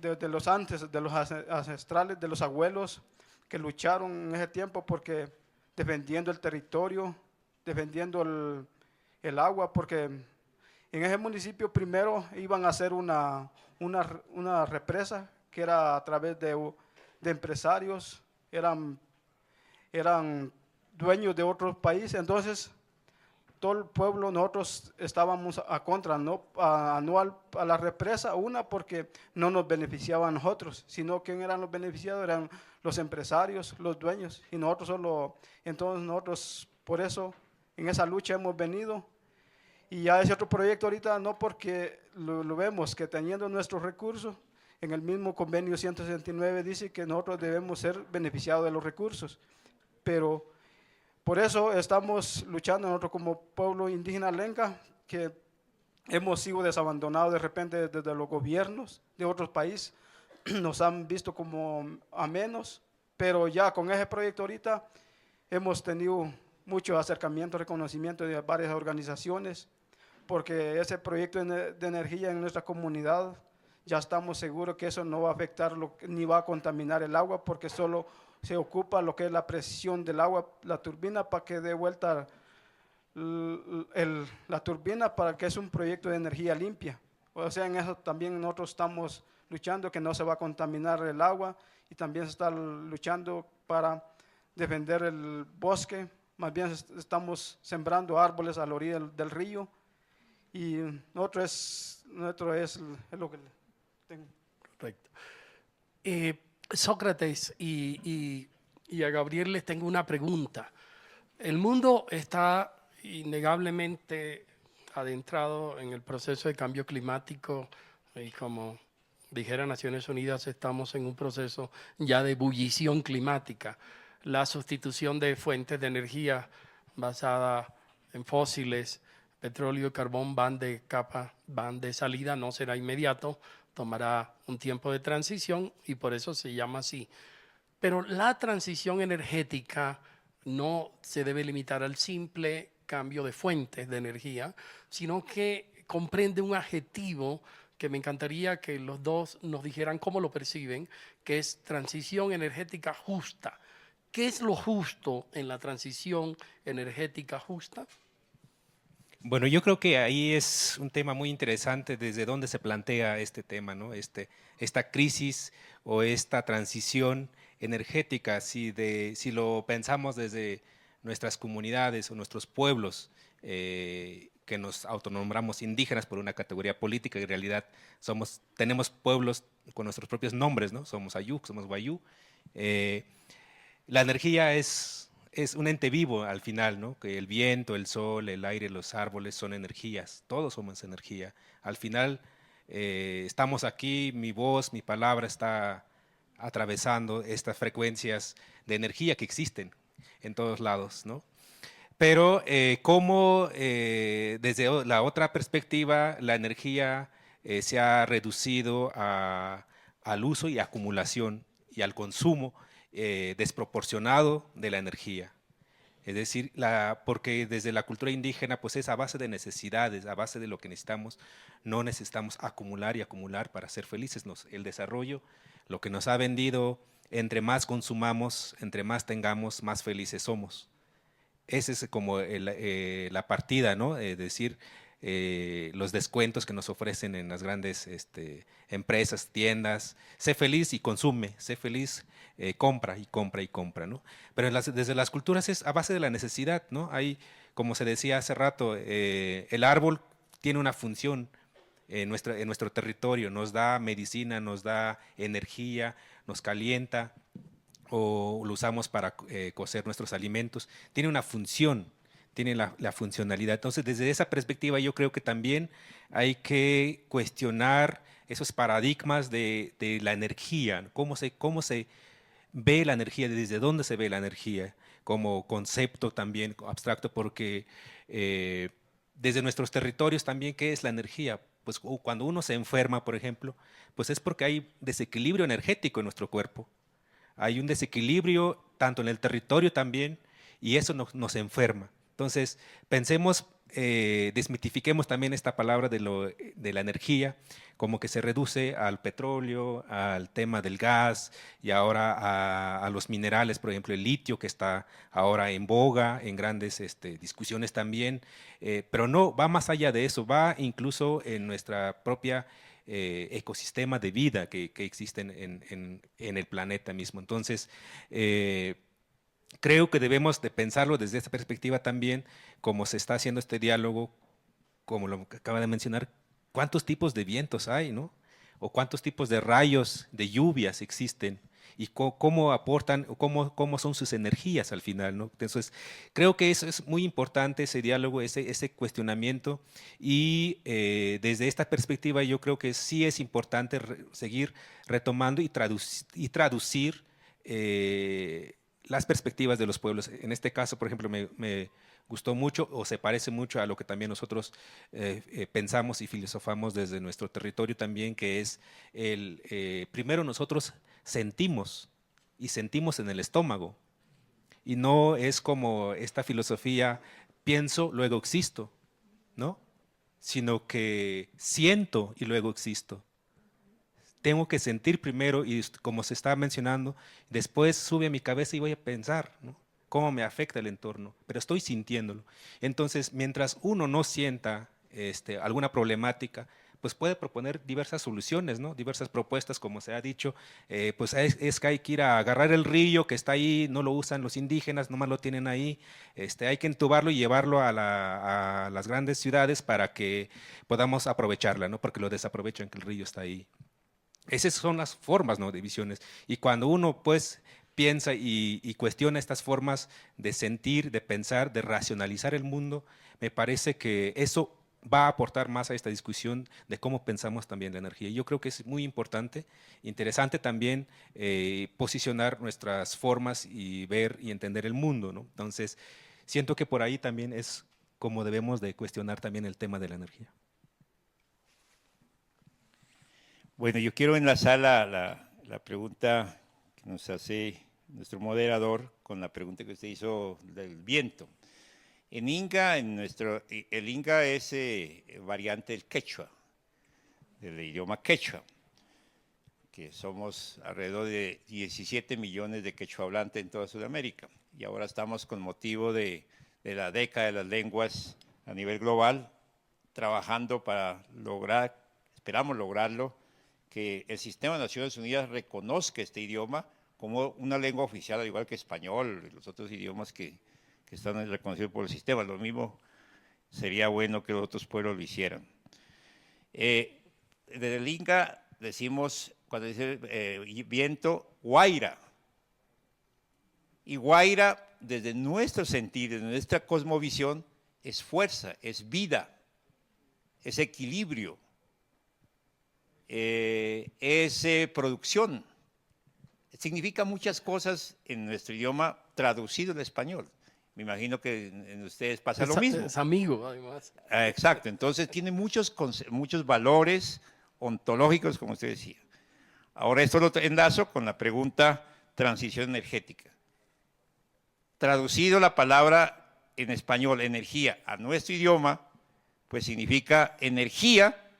de los antes, de los ancestrales, de los abuelos que lucharon en ese tiempo porque defendiendo el territorio, defendiendo el agua, porque en ese municipio primero iban a hacer una represa que era a través de empresarios, eran dueños de otros países. Entonces todo el pueblo, nosotros estábamos a contra, no a la represa, porque no nos beneficiaba a nosotros, sino que eran los beneficiados, eran los empresarios, los dueños, y nosotros entonces nosotros por eso en esa lucha hemos venido. Y ya ese otro proyecto ahorita no, porque lo vemos que teniendo nuestros recursos, en el mismo convenio 169 dice que nosotros debemos ser beneficiados de los recursos, pero por eso estamos luchando nosotros como pueblo indígena lenca, que hemos sido desabandonados de repente desde los gobiernos de otros países, nos han visto como a menos, pero ya con ese proyecto ahorita hemos tenido mucho acercamiento, reconocimiento de varias organizaciones, porque ese proyecto de energía en nuestra comunidad ya estamos seguros que eso no va a afectar ni va a contaminar el agua, porque solo se ocupa lo que es la presión del agua, la turbina, para que dé vuelta la turbina, para que es un proyecto de energía limpia. O sea, en eso también nosotros estamos luchando, que no se va a contaminar el agua, y también se está luchando para defender el bosque. Más bien estamos sembrando árboles a la orilla del río, y nuestro es lo que tengo. Correcto. Sócrates y a Gabriel les tengo una pregunta. El mundo está innegablemente adentrado en el proceso de cambio climático y, como dijera Naciones Unidas, estamos en un proceso ya de ebullición climática. La sustitución de fuentes de energía basada en fósiles, petróleo y carbón van de salida, no será inmediato, tomará un tiempo de transición y por eso se llama así. Pero la transición energética no se debe limitar al simple cambio de fuentes de energía, sino que comprende un adjetivo que me encantaría que los dos nos dijeran cómo lo perciben, que es transición energética justa. ¿Qué es lo justo en la transición energética justa? Bueno, yo creo que ahí es un tema muy interesante desde dónde se plantea este tema, ¿no? Esta crisis o esta transición energética, si lo pensamos desde nuestras comunidades o nuestros pueblos, que nos autonombramos indígenas por una categoría política, y en realidad tenemos pueblos con nuestros propios nombres, ¿no? Somos Ayuk, somos Wayú. La energía es un ente vivo al final, ¿no? Que el viento, el sol, el aire, los árboles son energías, todos somos energía. Al final estamos aquí, mi voz, mi palabra está atravesando estas frecuencias de energía que existen en todos lados, ¿no? Pero cómo desde la otra perspectiva la energía se ha reducido al uso y acumulación y al consumo desproporcionado de la energía. Es decir, porque desde la cultura indígena pues es a base de necesidades, a base de lo que necesitamos. No necesitamos acumular y acumular para ser felices. El desarrollo, lo que nos ha vendido, entre más consumamos, entre más tengamos, más felices somos. Esa es como la partida, ¿no? Es decir, los descuentos que nos ofrecen en las grandes empresas, tiendas. Sé feliz y consume, sé feliz, compra y compra y compra, ¿no? Pero desde las culturas es a base de la necesidad, ¿no? Hay, como se decía hace rato, el árbol tiene una función en nuestro territorio, nos da medicina, nos da energía, nos calienta, o lo usamos para cocer nuestros alimentos. Tiene una función tiene la funcionalidad. Entonces, desde esa perspectiva, yo creo que también hay que cuestionar esos paradigmas de la energía, cómo se ve la energía, desde dónde se ve la energía, como concepto también abstracto, porque desde nuestros territorios también, ¿qué es la energía? Pues cuando uno se enferma, por ejemplo, pues es porque hay desequilibrio energético en nuestro cuerpo. Hay un desequilibrio tanto en el territorio también, y eso nos enferma. Entonces, pensemos, desmitifiquemos también esta palabra de la energía, como que se reduce al petróleo, al tema del gas y ahora a los minerales, por ejemplo, el litio, que está ahora en boga, en grandes discusiones también, pero no, va más allá de eso, va incluso en nuestra propia ecosistema de vida que existen en el planeta mismo. Entonces, creo que debemos de pensarlo desde esta perspectiva también, como se está haciendo este diálogo, como lo acaba de mencionar, cuántos tipos de vientos hay, ¿no? O cuántos tipos de rayos, de lluvias existen, y cómo aportan, o cómo son sus energías al final, ¿no? Entonces, creo que eso es muy importante, ese diálogo, ese cuestionamiento, y desde esta perspectiva yo creo que sí es importante seguir retomando y traducir las perspectivas de los pueblos. En este caso, por ejemplo, me gustó mucho, o se parece mucho a lo que también nosotros pensamos y filosofamos desde nuestro territorio también, que es primero nosotros sentimos, y sentimos en el estómago, y no es como esta filosofía, pienso, luego existo, ¿no? Sino que siento y luego existo. Tengo que sentir primero, y como se está mencionando, después sube a mi cabeza y voy a pensar, ¿no? Cómo me afecta el entorno, pero estoy sintiéndolo. Entonces, mientras uno no sienta alguna problemática, pues puede proponer diversas soluciones, ¿no? Diversas propuestas, como se ha dicho, pues es que hay que ir a agarrar el río que está ahí, no lo usan los indígenas, nomás lo tienen ahí, hay que entubarlo y llevarlo a las grandes ciudades para que podamos aprovecharla, ¿no? Porque lo desaprovechan, que el río está ahí. Esas son las formas, ¿no?, de visiones. Y cuando uno pues piensa y cuestiona estas formas de sentir, de pensar, de racionalizar el mundo, me parece que eso va a aportar más a esta discusión de cómo pensamos también la energía. Yo creo que es muy importante, interesante también posicionar nuestras formas y ver y entender el mundo, ¿no? Entonces, siento que por ahí también es como debemos de cuestionar también el tema de la energía. Bueno, yo quiero enlazar la pregunta que nos hace nuestro moderador con la pregunta que usted hizo del viento. En Inga, el Inga es variante del quechua, del idioma quechua, que somos alrededor de 17 millones de quechua hablantes en toda Sudamérica. Y ahora estamos con motivo de la década de las lenguas a nivel global, trabajando para lograr, esperamos lograrlo, que el Sistema de Naciones Unidas reconozca este idioma como una lengua oficial, al igual que español y los otros idiomas que están reconocidos por el sistema. Lo mismo sería bueno que los otros pueblos lo hicieran. Desde el Inga decimos, cuando dice viento, guaira. Y guaira, desde nuestro sentido, desde nuestra cosmovisión, es fuerza, es vida, es equilibrio, es producción. Significa muchas cosas en nuestro idioma traducido al español. Me imagino que en ustedes pasa lo mismo. Es amigo, además. Exacto, entonces tiene muchos valores ontológicos, como usted decía. Ahora esto lo enlazo con la pregunta transición energética. Traducido la palabra en español, energía, a nuestro idioma, pues significa energía,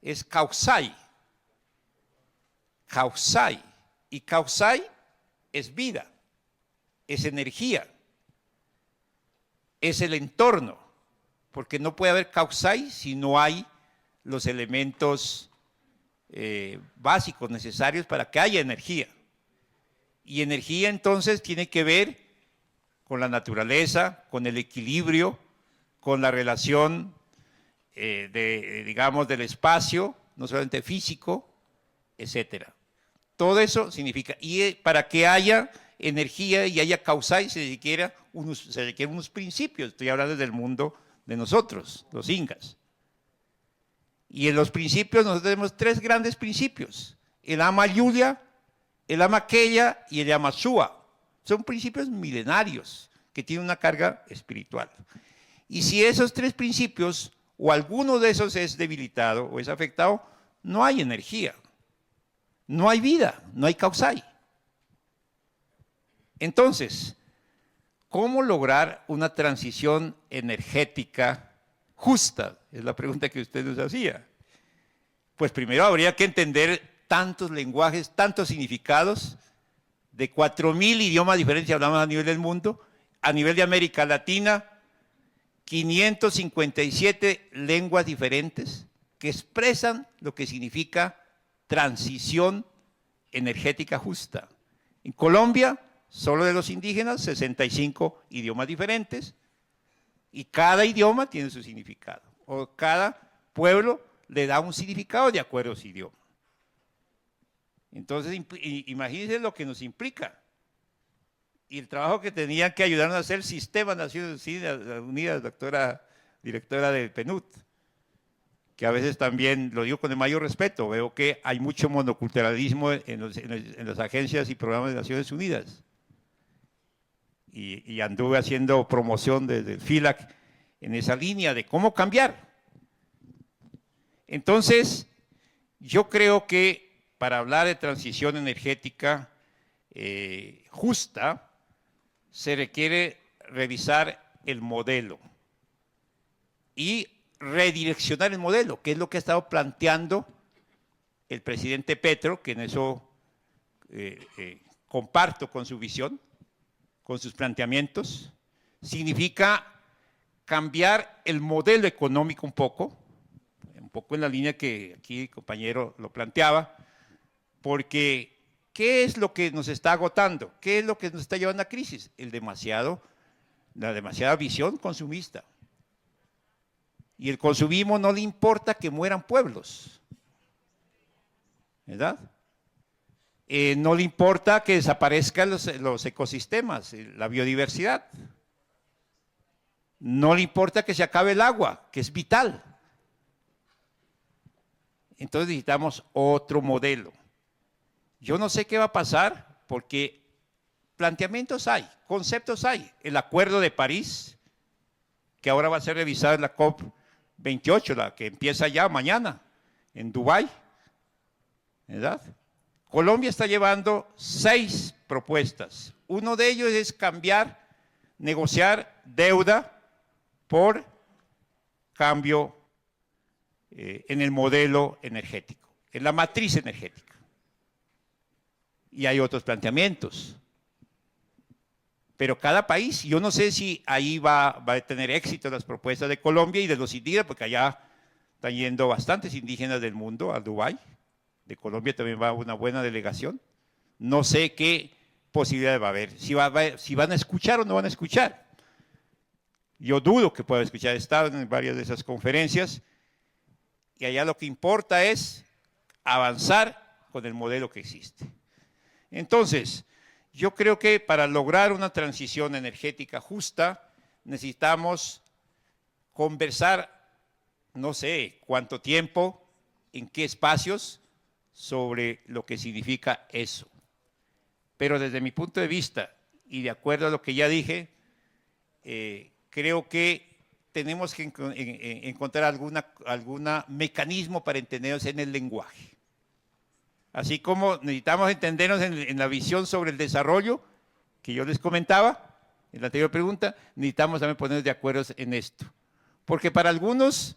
es causai. Causai. Y causai es vida, es energía, es el entorno, porque no puede haber causai si no hay los elementos básicos necesarios para que haya energía. Y energía entonces tiene que ver con la naturaleza, con el equilibrio, con la relación digamos, del espacio, no solamente físico, etcétera. Todo eso significa, y para que haya energía y haya causai, se requiere requieren unos principios. Estoy hablando del mundo de nosotros, los ingas. Y en los principios nosotros tenemos 3 grandes principios: el Ama Yulia, el Ama Keya y el Ama Shua. Son principios milenarios que tienen una carga espiritual. Y si esos 3 principios o alguno de esos es debilitado o es afectado, no hay energía, no hay vida, no hay causai. Entonces, ¿cómo lograr una transición energética justa? Es la pregunta que usted nos hacía. Pues primero habría que entender tantos lenguajes, tantos significados, de 4.000 idiomas diferentes, hablamos a nivel del mundo, a nivel de América Latina, 557 lenguas diferentes que expresan lo que significa transición energética justa. En Colombia, solo de los indígenas, 65 idiomas diferentes, y cada idioma tiene su significado, o cada pueblo le da un significado de acuerdo a su idioma. Entonces, imagínense lo que nos implica. Y el trabajo que tenían que ayudarnos a hacer el Sistema de Naciones Unidas, directora del PNUD, que a veces también, lo digo con el mayor respeto, veo que hay mucho monoculturalismo en las agencias y programas de Naciones Unidas. Y anduve haciendo promoción desde el FILAC en esa línea de cómo cambiar. Entonces, yo creo que para hablar de transición energética justa, se requiere revisar el modelo y redireccionar el modelo, que es lo que ha estado planteando el presidente Petro, que en eso comparto con su visión, con sus planteamientos. Significa cambiar el modelo económico un poco en la línea que aquí el compañero lo planteaba, porque ¿qué es lo que nos está agotando? ¿Qué es lo que nos está llevando a crisis? La demasiada visión consumista. Y el consumismo no le importa que mueran pueblos, ¿verdad? No le importa que desaparezcan los ecosistemas, la biodiversidad. No le importa que se acabe el agua, que es vital. Entonces necesitamos otro modelo. Yo no sé qué va a pasar porque planteamientos hay, conceptos hay. El Acuerdo de París, que ahora va a ser revisado en la COP28, la que empieza ya mañana en Dubái, ¿verdad? Colombia está llevando 6 propuestas. Uno de ellos es negociar deuda por cambio en el modelo energético, en la matriz energética. Y hay otros planteamientos. Pero cada país, yo no sé si ahí va a tener éxito las propuestas de Colombia y de los indígenas, porque allá están yendo bastantes indígenas del mundo a Dubái. De Colombia también va una buena delegación. No sé qué posibilidades va a haber. Si van a escuchar o no van a escuchar. Yo dudo que puedan escuchar. He estado en varias de esas conferencias y allá lo que importa es avanzar con el modelo que existe. Entonces, yo creo que para lograr una transición energética justa necesitamos conversar, no sé cuánto tiempo, en qué espacios, sobre lo que significa eso. Pero desde mi punto de vista, y de acuerdo a lo que ya dije, creo que tenemos que encontrar algún mecanismo para entendernos en el lenguaje. Así como necesitamos entendernos en la visión sobre el desarrollo, que yo les comentaba en la anterior pregunta, necesitamos también ponernos de acuerdo en esto. Porque para algunos,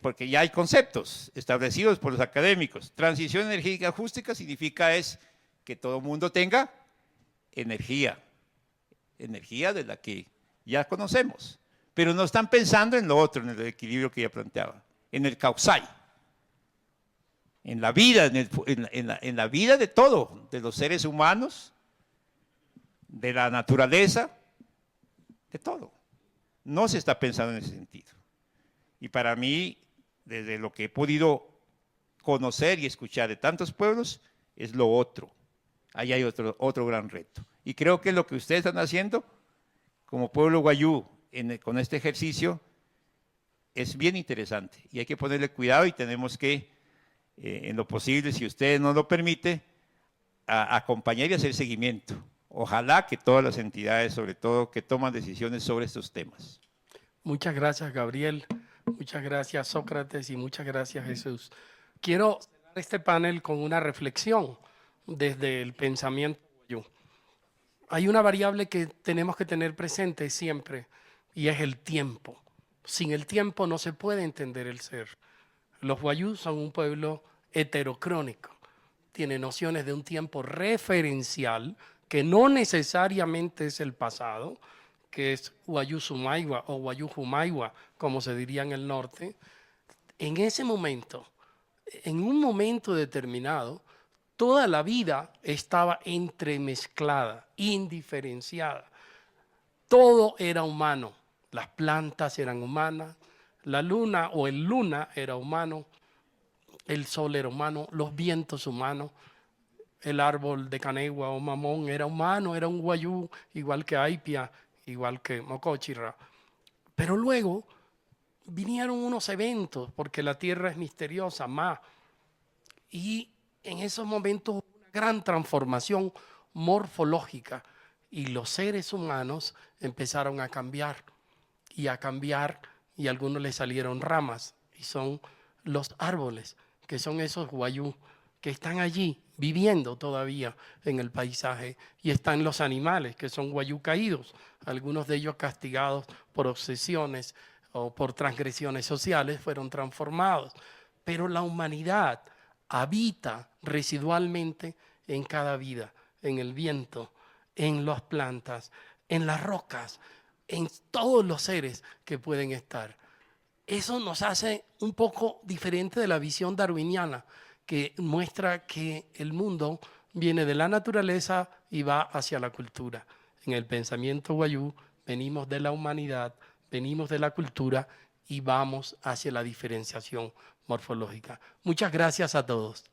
porque ya hay conceptos establecidos por los académicos, transición energética justa significa que todo el mundo tenga energía de la que ya conocemos, pero no están pensando en lo otro, en el equilibrio que ya planteaba, en el causai, en la vida, en la vida de todo, de los seres humanos, de la naturaleza, de todo. No se está pensando en ese sentido. Y para mí, desde lo que he podido conocer y escuchar de tantos pueblos, es lo otro. Ahí hay otro gran reto. Y creo que lo que ustedes están haciendo como pueblo guayú con este ejercicio es bien interesante y hay que ponerle cuidado y tenemos que, en lo posible, si usted nos lo permite, acompañar y hacer seguimiento. Ojalá que todas las entidades, sobre todo, que toman decisiones sobre estos temas. Muchas gracias, Gabriel. Muchas gracias, Sócrates, y muchas gracias, Jesús. Quiero cerrar este panel con una reflexión desde el pensamiento guayú. Hay una variable que tenemos que tener presente siempre y es el tiempo. Sin el tiempo no se puede entender el ser. Los guayús son un pueblo heterocrónico. Tiene nociones de un tiempo referencial que no necesariamente es el pasado, que es Guayú Sumaigua o Guayú Humaigua, como se diría en el norte. En ese momento, en un momento determinado, toda la vida estaba entremezclada, indiferenciada. Todo era humano. Las plantas eran humanas, la luna o el luna era humano, el sol era humano, los vientos humanos, el árbol de canegua o mamón era humano, era un guayú, igual que Aipia, igual que Mocochirra. Pero luego vinieron unos eventos, porque la tierra es misteriosa, y en esos momentos hubo una gran transformación morfológica y los seres humanos empezaron a cambiar, y a algunos les salieron ramas, y son los árboles, que son esos guayú que están allí viviendo todavía en el paisaje, y están los animales, que son guayú caídos, algunos de ellos castigados por obsesiones o por transgresiones sociales, fueron transformados. Pero la humanidad habita residualmente en cada vida, en el viento, en las plantas, en las rocas, en todos los seres que pueden estar. Eso nos hace un poco diferente de la visión darwiniana, que muestra que el mundo viene de la naturaleza y va hacia la cultura. En el pensamiento guayú venimos de la humanidad, venimos de la cultura y vamos hacia la diferenciación morfológica. Muchas gracias a todos.